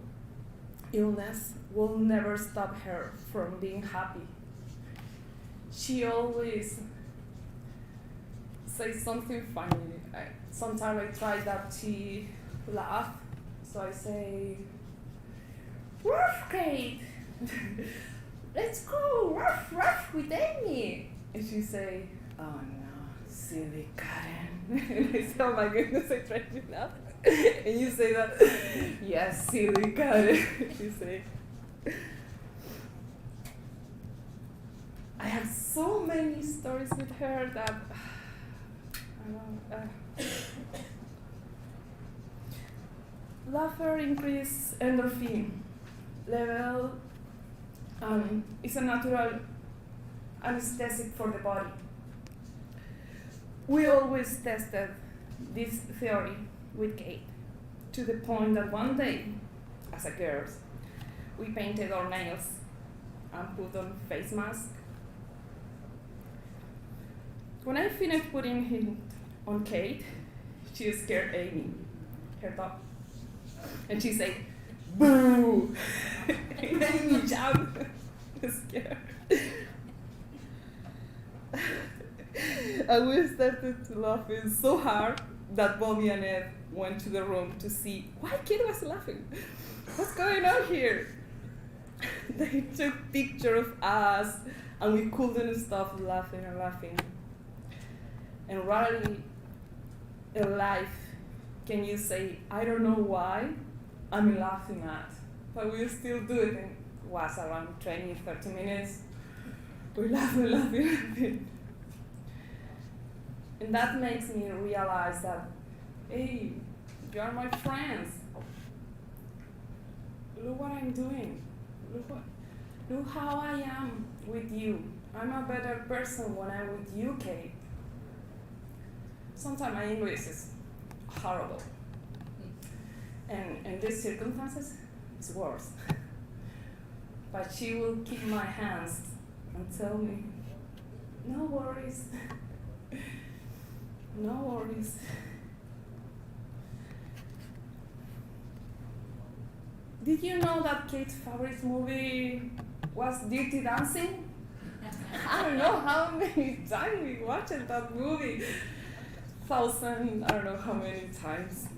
[SPEAKER 10] illness will never stop her from being happy. She always says something funny. Sometimes I try that she laugh, so I say, "Ruff, Kate, let's go, ruff with Amy." And she say, "Oh no, silly Karen." And I say, "Oh my goodness, I tried to laugh." And you say that, "Yes, silly Karen." She say, I have so many stories with her that laughter increase endorphin level. It's a natural anesthetic for the body. We always tested this theory with Kate to the point that one day, as a girls, we painted our nails and put on face mask. When I finished putting him on Kate, she scared Amy, her dog. And she said, "Boo!" And Amy jumped, scared. And we started to laughing so hard that Bobby and Ed went to the room to see why Kate was laughing. What's going on here? they took picture of us, and we couldn't stop laughing and laughing. And rarely in life can you say, I don't know why I'm laughing at, but we still do it. And it was around 20, 30 minutes. We're laughing, laughing, laughing. And that makes me realize that, hey, you are my friends. Look what I'm doing. Look how I am with you. I'm a better person when I'm with you, Kate. Sometimes my English is horrible. And in these circumstances, it's worse. But she will keep my hands and tell me, no worries. No worries. Did you know that Kate's favorite movie was Dirty Dancing? I don't know how many times we watched that movie. I don't know how many times.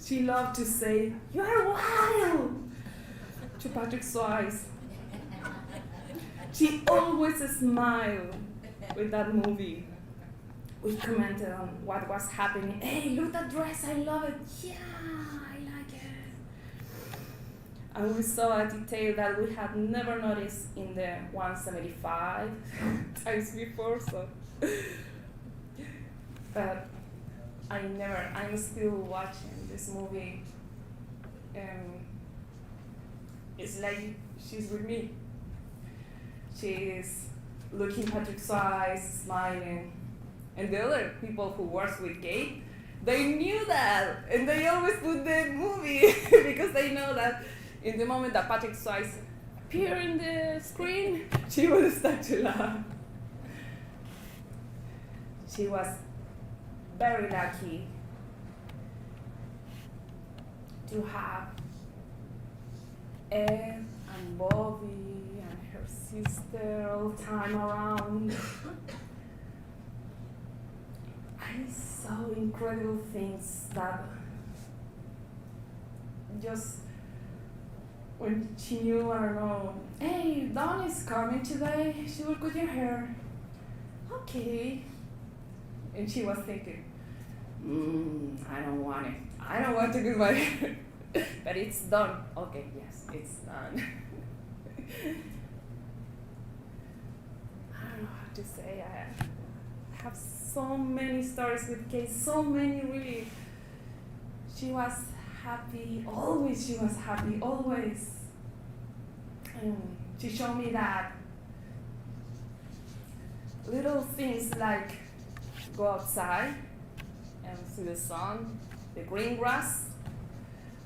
[SPEAKER 10] She loved to say, "You are wild!" to Patrick Swayze. She always smiled with that movie. We commented on what was happening. Hey, look at that dress, I love it. Yeah, I like it. And we saw a detail that we had never noticed in the 175 times before, so. But I'm still watching this movie, and it's like she's with me. She's looking Patrick Swayze, smiling. And the other people who work with Kate, they knew that, and they always put the movie because they know that in the moment that Patrick Swayze appeared in the screen, she will start to laugh. She was very lucky to have Ed and Bobby and her sister all the time around. I saw incredible things that just when she knew, I don't know, hey, Dawn is coming today, she will cut your hair. Okay. And she was thinking, I don't want it. I don't want to cut my hair. But it's done. Okay, yes, it's done. I don't know how to say. I have so many stories with Kate, so many really. She was happy, always she was happy, always. And she showed me that little things like go outside and see the sun, the green grass,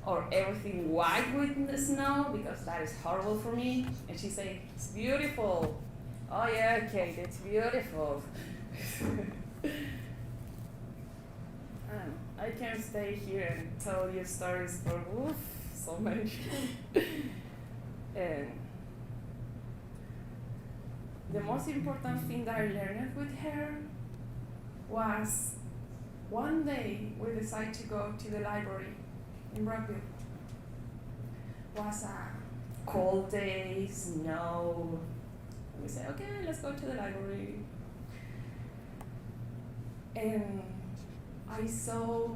[SPEAKER 10] or everything white with the snow, because that is horrible for me. And she said, it's beautiful. Oh yeah, Kate, it's beautiful. I can stay here and tell you stories for so many. And the most important thing that I learned with her was one day we decided to go to the library in Brockville. It was a cold day, snow. And we said, okay, let's go to the library. And I saw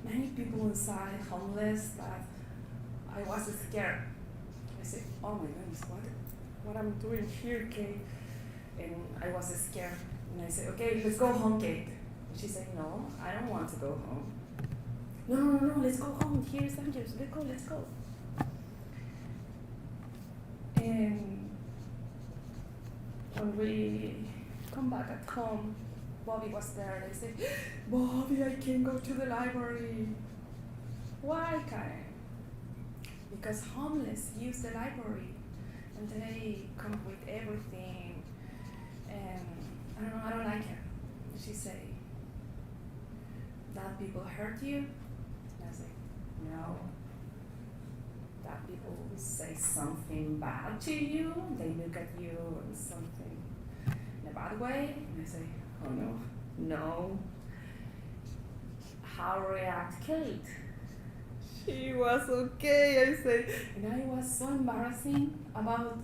[SPEAKER 10] many people inside, homeless, that I was scared. I said, oh my goodness, what I'm doing here, Kate? And I was scared. And I said, okay, let's go home, Kate. And she said, no, I don't want to go home. No, let's go home. Here's Andrews. Let's go. And when we come back at home, Bobby was there, and I said, Bobby, I can't go to the library. Why, Karen? Because homeless use the library, and they come with everything, and I don't like it. She said, that people hurt you? And I said, no. That people say something bad to you, they look at you and something in a bad way, and I say, oh no. How react Kate? she was okay, I say. And I was so embarrassing about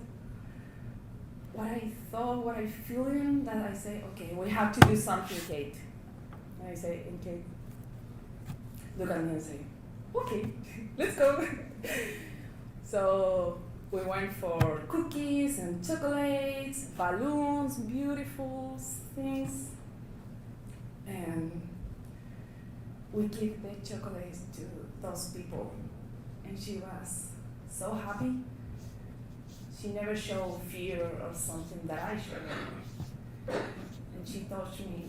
[SPEAKER 10] what I thought, what I feeling, that I say, okay, we have to do something, Kate. And I say, and Kate, look at me and say, okay, let's go. So we went for cookies and chocolates, balloons, beautiful things. And we give the chocolates to those people. And she was so happy. She never showed fear or something that I showed. And she taught me,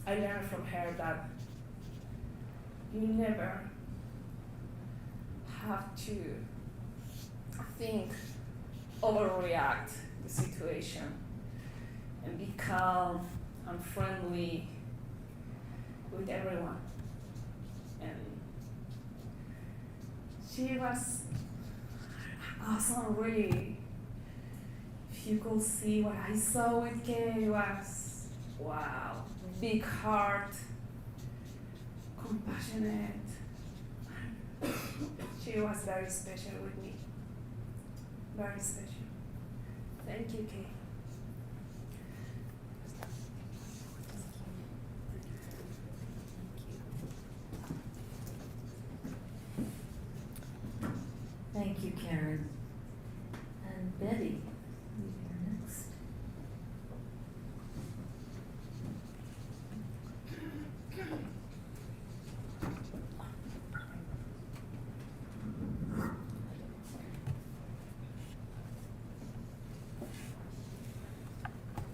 [SPEAKER 10] I learned from her that you never have to think, overreact the situation, and be calm and friendly with everyone. And she was awesome, really. If you could see what I saw with Kay, it was wow, big heart, compassionate. She was very special with me. Very special. Thank you, Kay.
[SPEAKER 4] Thank you, Karen. And Betty, you're next.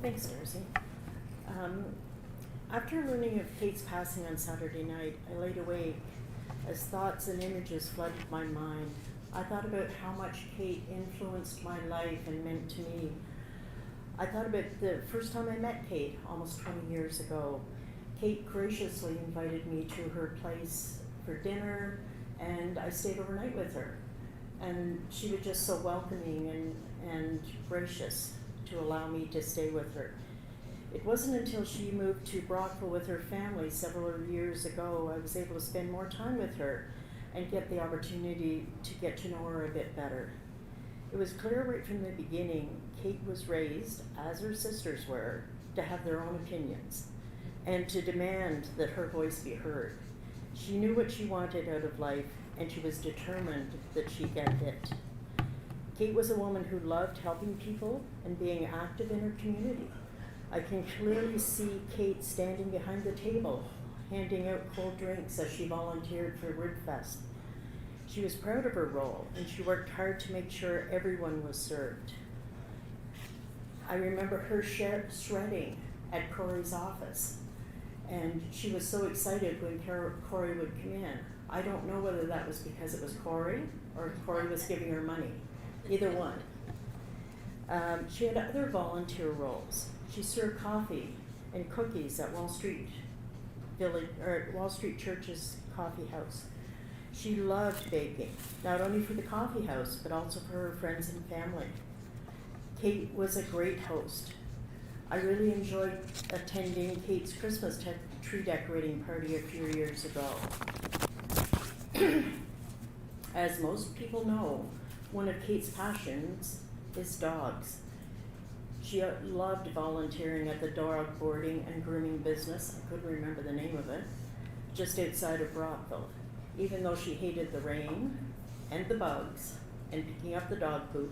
[SPEAKER 11] Thanks, Darcy. After learning of Kate's passing on Saturday night, I laid awake as thoughts and images flooded my mind. I thought about how much Kate influenced my life and meant to me. I thought about the first time I met Kate, almost 20 years ago. Kate graciously invited me to her place for dinner, and I stayed overnight with her. And she was just so welcoming and gracious to allow me to stay with her. It wasn't until she moved to Brockville with her family several years ago I was able to spend more time with her and get the opportunity to get to know her a bit better. It was clear right from the beginning, Kate was raised, as her sisters were, to have their own opinions and to demand that her voice be heard. She knew what she wanted out of life, and she was determined that she get it. Kate was a woman who loved helping people and being active in her community. I can clearly see Kate standing behind the table, handing out cold drinks as she volunteered for Ribfest. She was proud of her role, and she worked hard to make sure everyone was served. I remember her shredding at Corey's office, and she was so excited when Corey would come in. I don't know whether that was because it was Corey or Corey was giving her money. Either one. She had other volunteer roles. She served coffee and cookies at Wall Street Church's coffee house. She loved baking, not only for the coffee house, but also for her friends and family. Kate was a great host. I really enjoyed attending Kate's Christmas tree decorating party a few years ago. As most people know, one of Kate's passions is dogs. She loved volunteering at the dog boarding and grooming business, I couldn't remember the name of it, just outside of Brockville. Even though she hated the rain and the bugs and picking up the dog poop,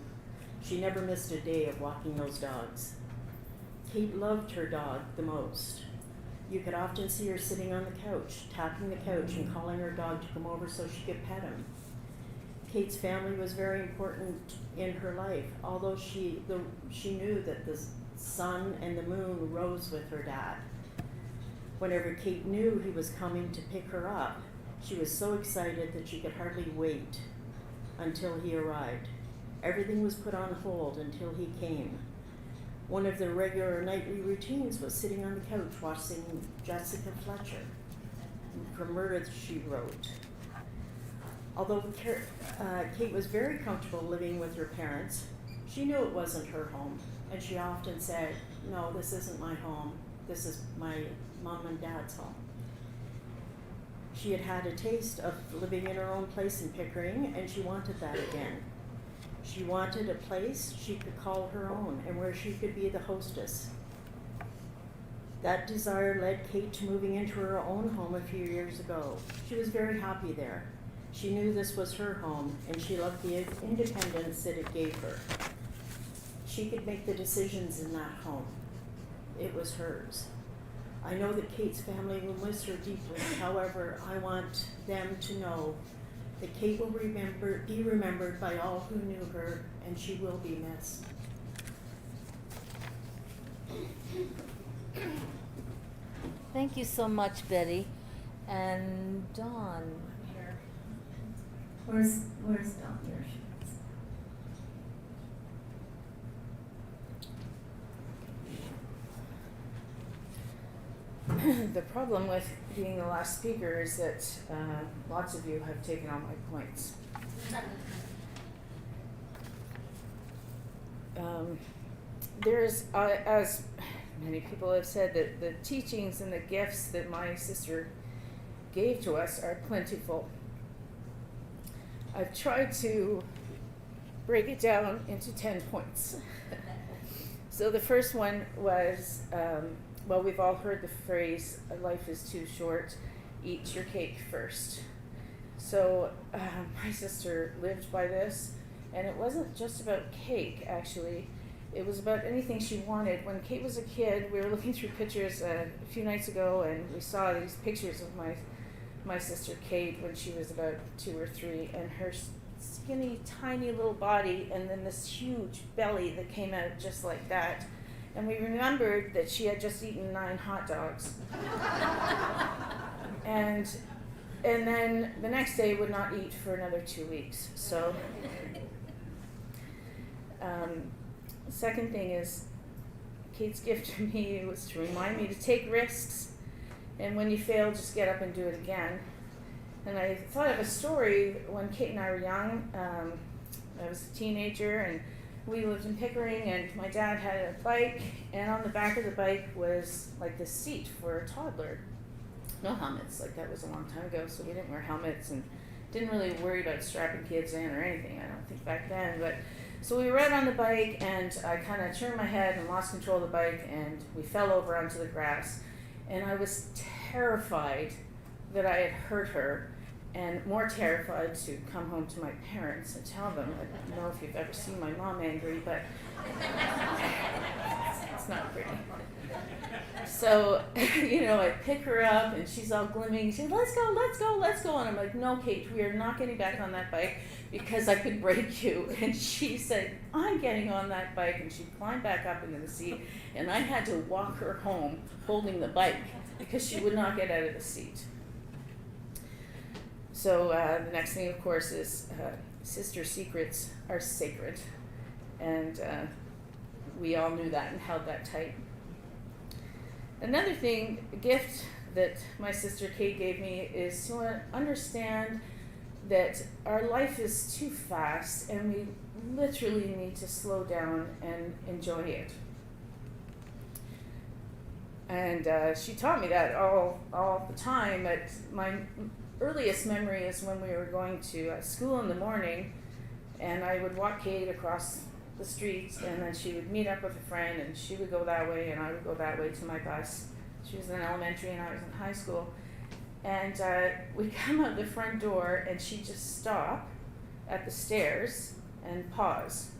[SPEAKER 11] she never missed a day of walking those dogs. Kate loved her dog the most. You could often see her sitting on the couch, tapping the couch and calling her dog to come over so she could pet him. Kate's family was very important in her life, although she knew that the sun and the moon rose with her dad. Whenever Kate knew he was coming to pick her up, she was so excited that she could hardly wait until he arrived. Everything was put on hold until he came. One of their regular nightly routines was sitting on the couch watching Jessica Fletcher from Murder, She Wrote. Although Kate was very comfortable living with her parents, she knew it wasn't her home, and she often said, "No, this isn't my home. This is my mom and dad's home." She had had a taste of living in her own place in Pickering, and she wanted that again. She wanted a place she could call her own and where she could be the hostess. That desire led Kate to moving into her own home a few years ago. She was very happy there. She knew this was her home, and she loved the independence that it gave her. She could make the decisions in that home. It was hers. I know that Kate's family will miss her deeply. However, I want them to know that Kate will be remembered by all who knew her, and she will be missed.
[SPEAKER 4] Thank you so much, Betty. And Dawn. Here. Where's Dawn? Here she is.
[SPEAKER 10] The problem with being the last speaker is that lots of you have taken all my points. There's, as many people have said, that the teachings and the gifts that my sister gave to us are plentiful. I've tried to break it down into 10 points. So the first one was, well, we've all heard the phrase, life is too short, eat your cake first. So my sister lived by this, and it wasn't just about cake, actually. It was about anything she wanted. When Kate was a kid, we were looking through pictures a few nights ago, and we saw these pictures of my sister Kate when she was about 2 or 3, and her skinny, tiny little body, and then this huge belly that came out just like that. And we remembered that she had just eaten 9 hot dogs. and then the next day would not eat for another 2 weeks. So, second thing is, Kate's gift to me was to remind me to take risks, and when you fail, just get up and do it again. And I thought of a story when Kate and I were young. I was a teenager, and we lived in Pickering, and my dad had a bike, and on the back of the bike was like this seat for a toddler. No helmets, like that was a long time ago, so we didn't wear helmets and didn't really worry about strapping kids in or anything, I don't think back then. But so we rode on the bike, and I kind of turned my head and lost control of the bike, and we fell over onto the grass. And I was terrified that I had hurt her, and more terrified to come home to my parents and tell them. I don't know if you've ever seen my mom angry, but it's not pretty. So, I pick her up, and she's all glimmering. She said, let's go, let's go, let's go. And I'm like, no, Kate, we are not getting back on that bike because I could break you. And she said, I'm getting on that bike. And she climbed back up into the seat, and I had to walk her home holding the bike because she would not get out of the seat. So the next thing, of course, is sister secrets are sacred. And we all knew that and held that tight. Another thing, a gift that my sister Kate gave me is to understand that our life is too fast and we literally need to slow down and enjoy it. And she taught me that all the time. But my earliest memory is when we were going to school in the morning, and I would walk Kate across the streets, and then she would meet up with a friend, and she would go that way, and I would go that way to my bus. She was in elementary, and I was in high school. And we'd come out the front door, and she'd just stop at the stairs and pause.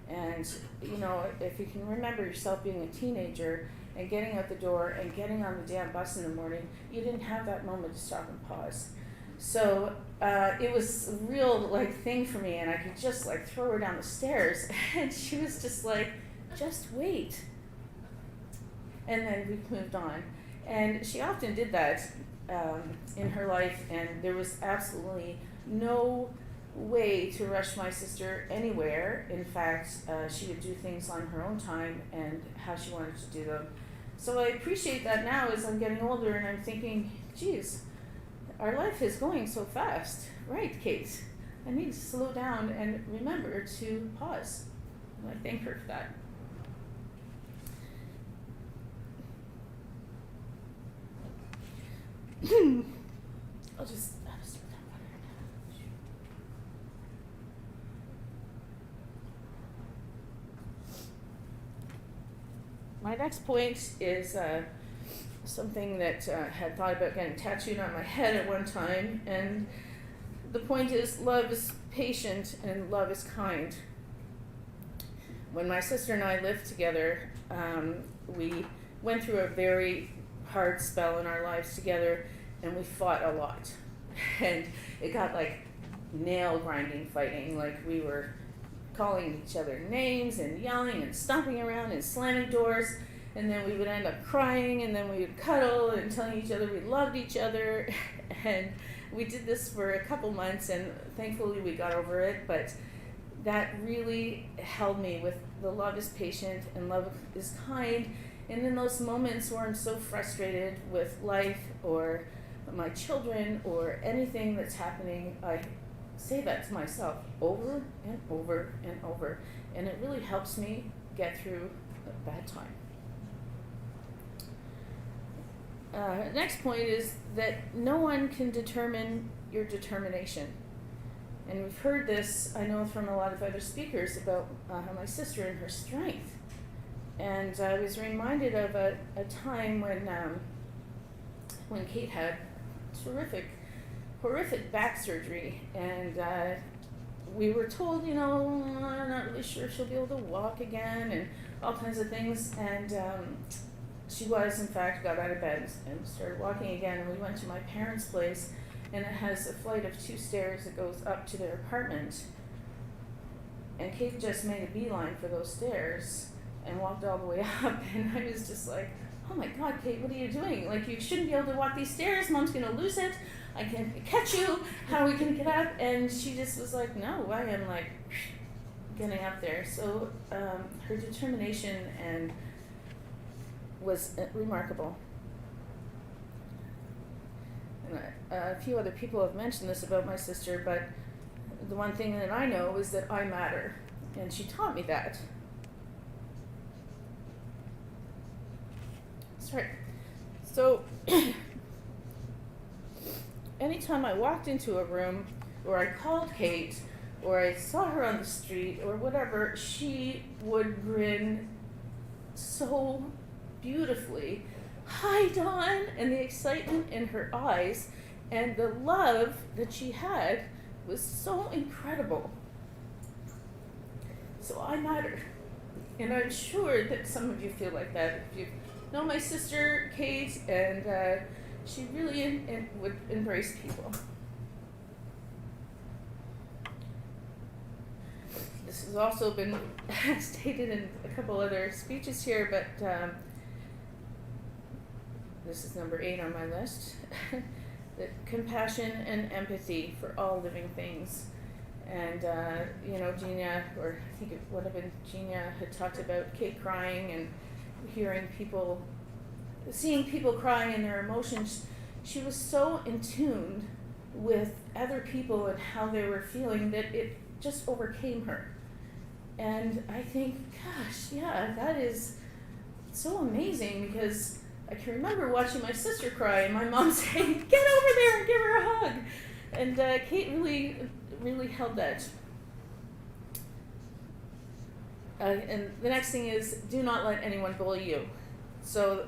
[SPEAKER 10] And, if you can remember yourself being a teenager and getting out the door and getting on the damn bus in the morning, you didn't have that moment to stop and pause. So it was a real thing for me, and I could just throw her down the stairs, and she was just like, just wait. And then we moved on. And she often did that in her life, and there was absolutely no way to rush my sister anywhere. In fact, she would do things on her own time and how she wanted to do them. So I appreciate that now as I'm getting older, and I'm thinking, geez, our life is going so fast. Right, Kate? I need to slow down and remember to pause. And I thank her for that. I'll just my next point is something that I had thought about getting tattooed on my head at one time, and the point is love is patient and love is kind. When my sister and I lived together, we went through a very hard spell in our lives together, and we fought a lot. And it got like nail grinding fighting, like we were calling each other names and yelling and stomping around and slamming doors, and then we would end up crying, and then we would cuddle and telling each other we loved each other. And we did this for a couple months, and thankfully we got over it, but that really held me with the love is patient and love is kind. And in those moments where I'm so frustrated with life or my children or anything that's happening, I say that to myself over and over and over, and it really helps me get through a bad time. Next point is that no one can determine your determination. And we've heard this, I know, from a lot of other speakers about my sister and her strength. And I was reminded of a time when Kate had horrific back surgery, and we were told, I'm not really sure she'll be able to walk again, and all kinds of things. And she was, in fact, got out of bed and started walking again. And we went to my parents' place, and it has a flight of 2 stairs that goes up to their apartment. And Kate just made a beeline for those stairs and walked all the way up. And I was just like, oh my God, Kate, what are you doing? Like, you shouldn't be able to walk these stairs. Mom's going to lose it. I can catch you. How are we going to get up? And she just was like, no, I am like getting up there. So her determination and was remarkable. And a few other people have mentioned this about my sister, but the one thing that I know is that I matter, and she taught me that. That's right. So anytime I walked into a room, or I called Kate, or I saw her on the street, or whatever, she would grin so beautifully. Hi, Dawn! And the excitement in her eyes and the love that she had was so incredible. So I matter. And I'm sure that some of you feel like that. If you know my sister, Kate, and she really would embrace people. This has also been stated in a couple other speeches here, but this is number 8 on my list. That compassion and empathy for all living things. And, Gina, or I think it would have been Gina, had talked about Kate crying and seeing people crying in their emotions. She was so in tune with other people and how they were feeling that it just overcame her. And I think, gosh, yeah, that is so amazing, because I can remember watching my sister cry and my mom saying, get over there and give her a hug. And Kate really held that. And the next thing is, do not let anyone bully you. So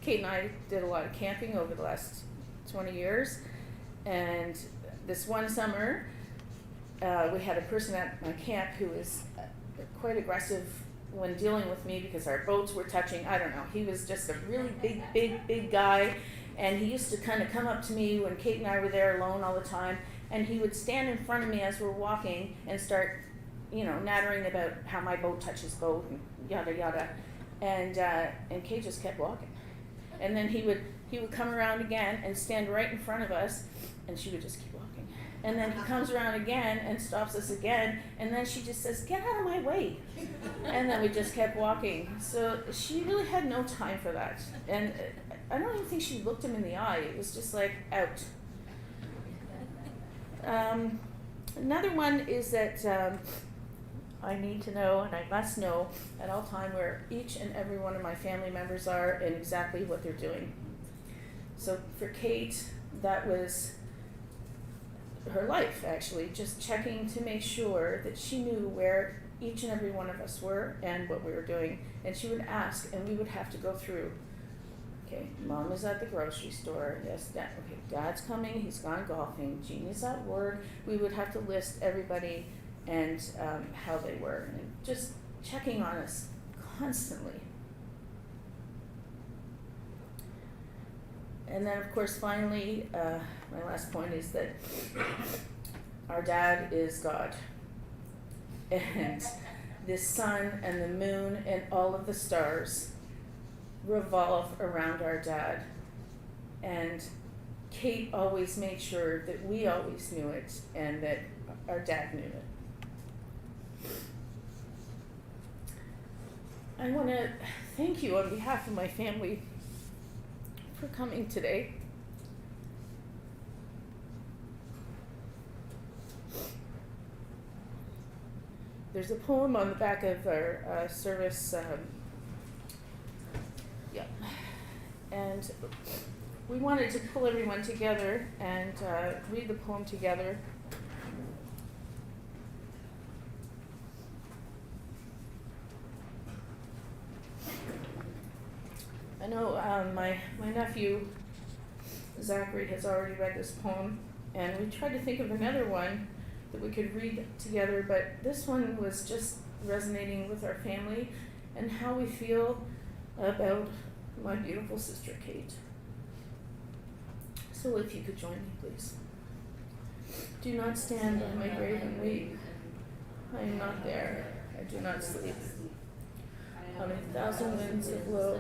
[SPEAKER 10] Kate and I did a lot of camping over the last 20 years. And this one summer, we had a person at my camp who was quite aggressive when dealing with me because our boats were touching. I don't know. He was just a really big guy. And he used to kind of come up to me when Kate and I were there alone all the time. And he would stand in front of me as we're walking and start, nattering about how my boat touches boat and yada yada. And Kate just kept walking. And then he would come around again and stand right in front of us, and she would just keep walking. And then he comes around again and stops us again, and then she just says, get out of my way. And then we just kept walking. So she really had no time for that. And I don't even think she looked him in the eye. It was just like, out. Another one is that I need to know, and I must know at all time, where each and every one of my family members are and exactly what they're doing. So for Kate, that was her life, actually, just checking to make sure that she knew where each and every one of us were and what we were doing. And she would ask, and we would have to go through. Okay, Mom is at the grocery store. Yes, Dad. Okay, Dad's coming. He's gone golfing. Jeannie's at work. We would have to list everybody and how they were, and just checking on us constantly. And then, of course, finally, my last point is that our dad is God. And the sun and the moon and all of the stars revolve around our dad. And Kate always made sure that we always knew it and that our dad knew it. I want to thank you on behalf of my family for coming today. There's a poem on the back of our service, and we wanted to pull everyone together and read the poem together. I know my nephew Zachary has already read this poem, and we tried to think of another one that we could read together, but this one was just resonating with our family and how we feel about my beautiful sister Kate. So if you could join me, please. Do not stand by my grave and weep. I am not there. I do not sleep. How many thousand winds that blow,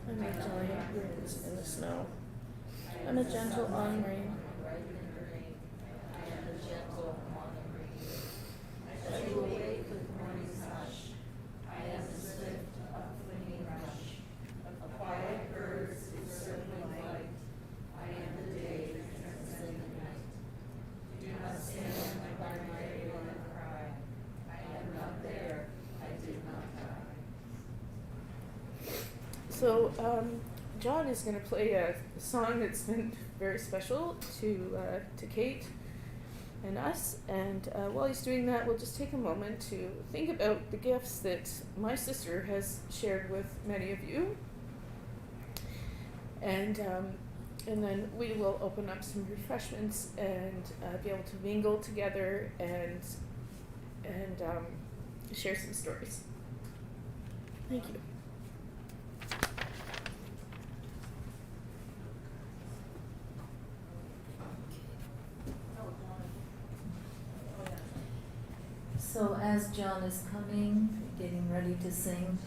[SPEAKER 10] I make giant rings in the snow. I'm a gentle on rain. I do awake with morning's hush. I am the swift, upwinding rush of quiet birds in circling flight. I am the day that transcends the night. Do not stand by my grave and cry. I am not there. I did not die. So, John is going to play a song that's been very special to Kate and us. And while he's doing that, we'll just take a moment to think about the gifts that my sister has shared with many of you. And then we will open up some refreshments and be able to mingle together and share some stories. Thank you.
[SPEAKER 4] So as John is coming, getting ready to sing,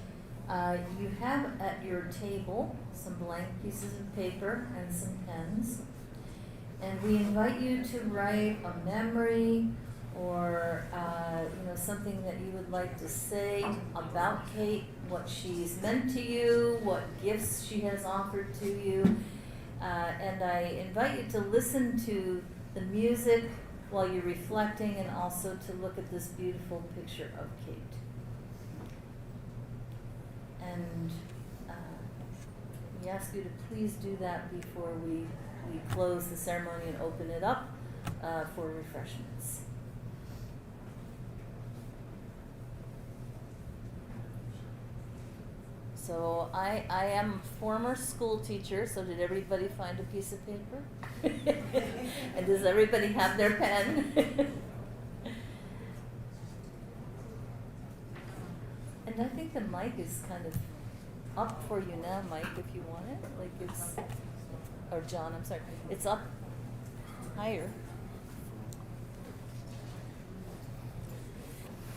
[SPEAKER 4] you have at your table some blank pieces of paper and some pens. And we invite you to write a memory or something that you would like to say about Kate, what she's meant to you, what gifts she has offered to you. And I invite you to listen to the music while you're reflecting, and also to look at this beautiful picture of Kate. And we ask you to please do that before we close the ceremony and open it up for refreshments. So I am a former school teacher, so did everybody find a piece of paper? And does everybody have their pen? And I think the mic is kind of up for you now, Mike, if you want it. Like it's, or John, I'm sorry. It's up higher.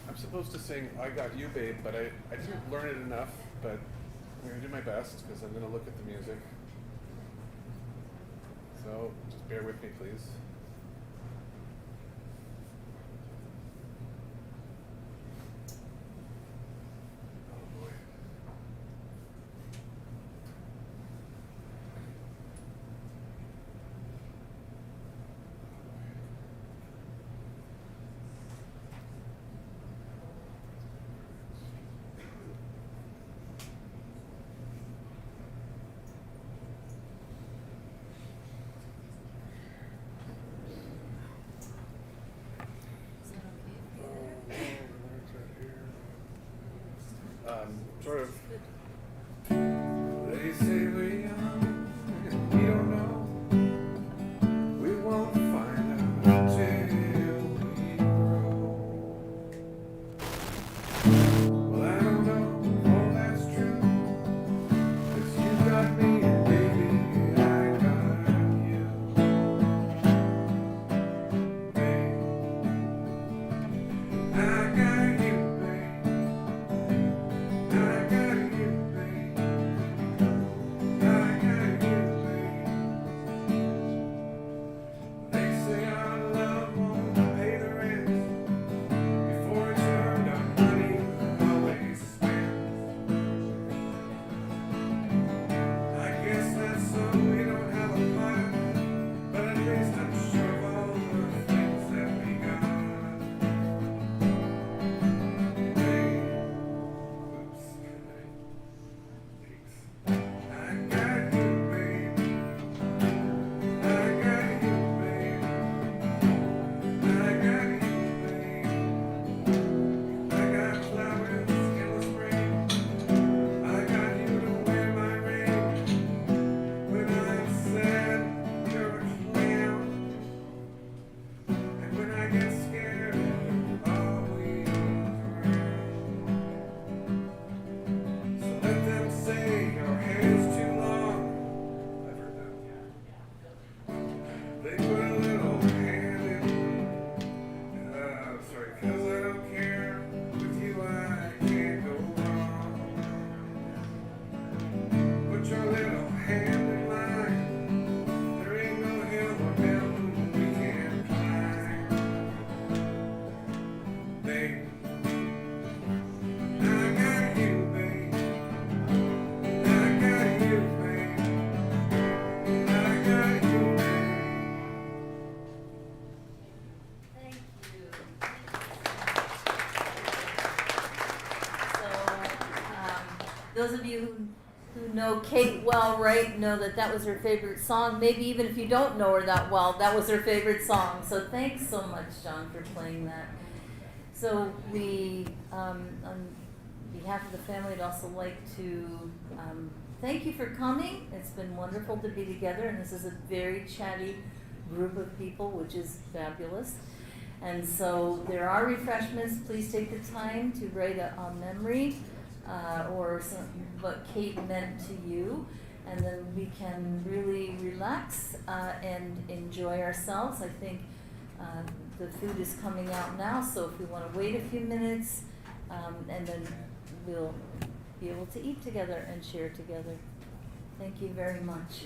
[SPEAKER 1] I'm supposed to sing I Got You, Babe, but I didn't learn it enough, but I'm going to do my best because I'm going to look at the music. So just bear with me, please. Oh boy.
[SPEAKER 4] those of you who know Kate well, right, know that that was her favorite song. Maybe even if you don't know her that well, that was her favorite song. So thanks so much, John, for playing that. So we, on behalf of the family, I'd also like to thank you for coming. It's been wonderful to be together, and this is a very chatty group of people, which is fabulous. And so there are refreshments. Please take the time to write a memory or what Kate meant to you, and then we can really relax and enjoy ourselves. I think the food is coming out now, so if we want to wait a few minutes, and then we'll be able to eat together and share together. Thank you very much.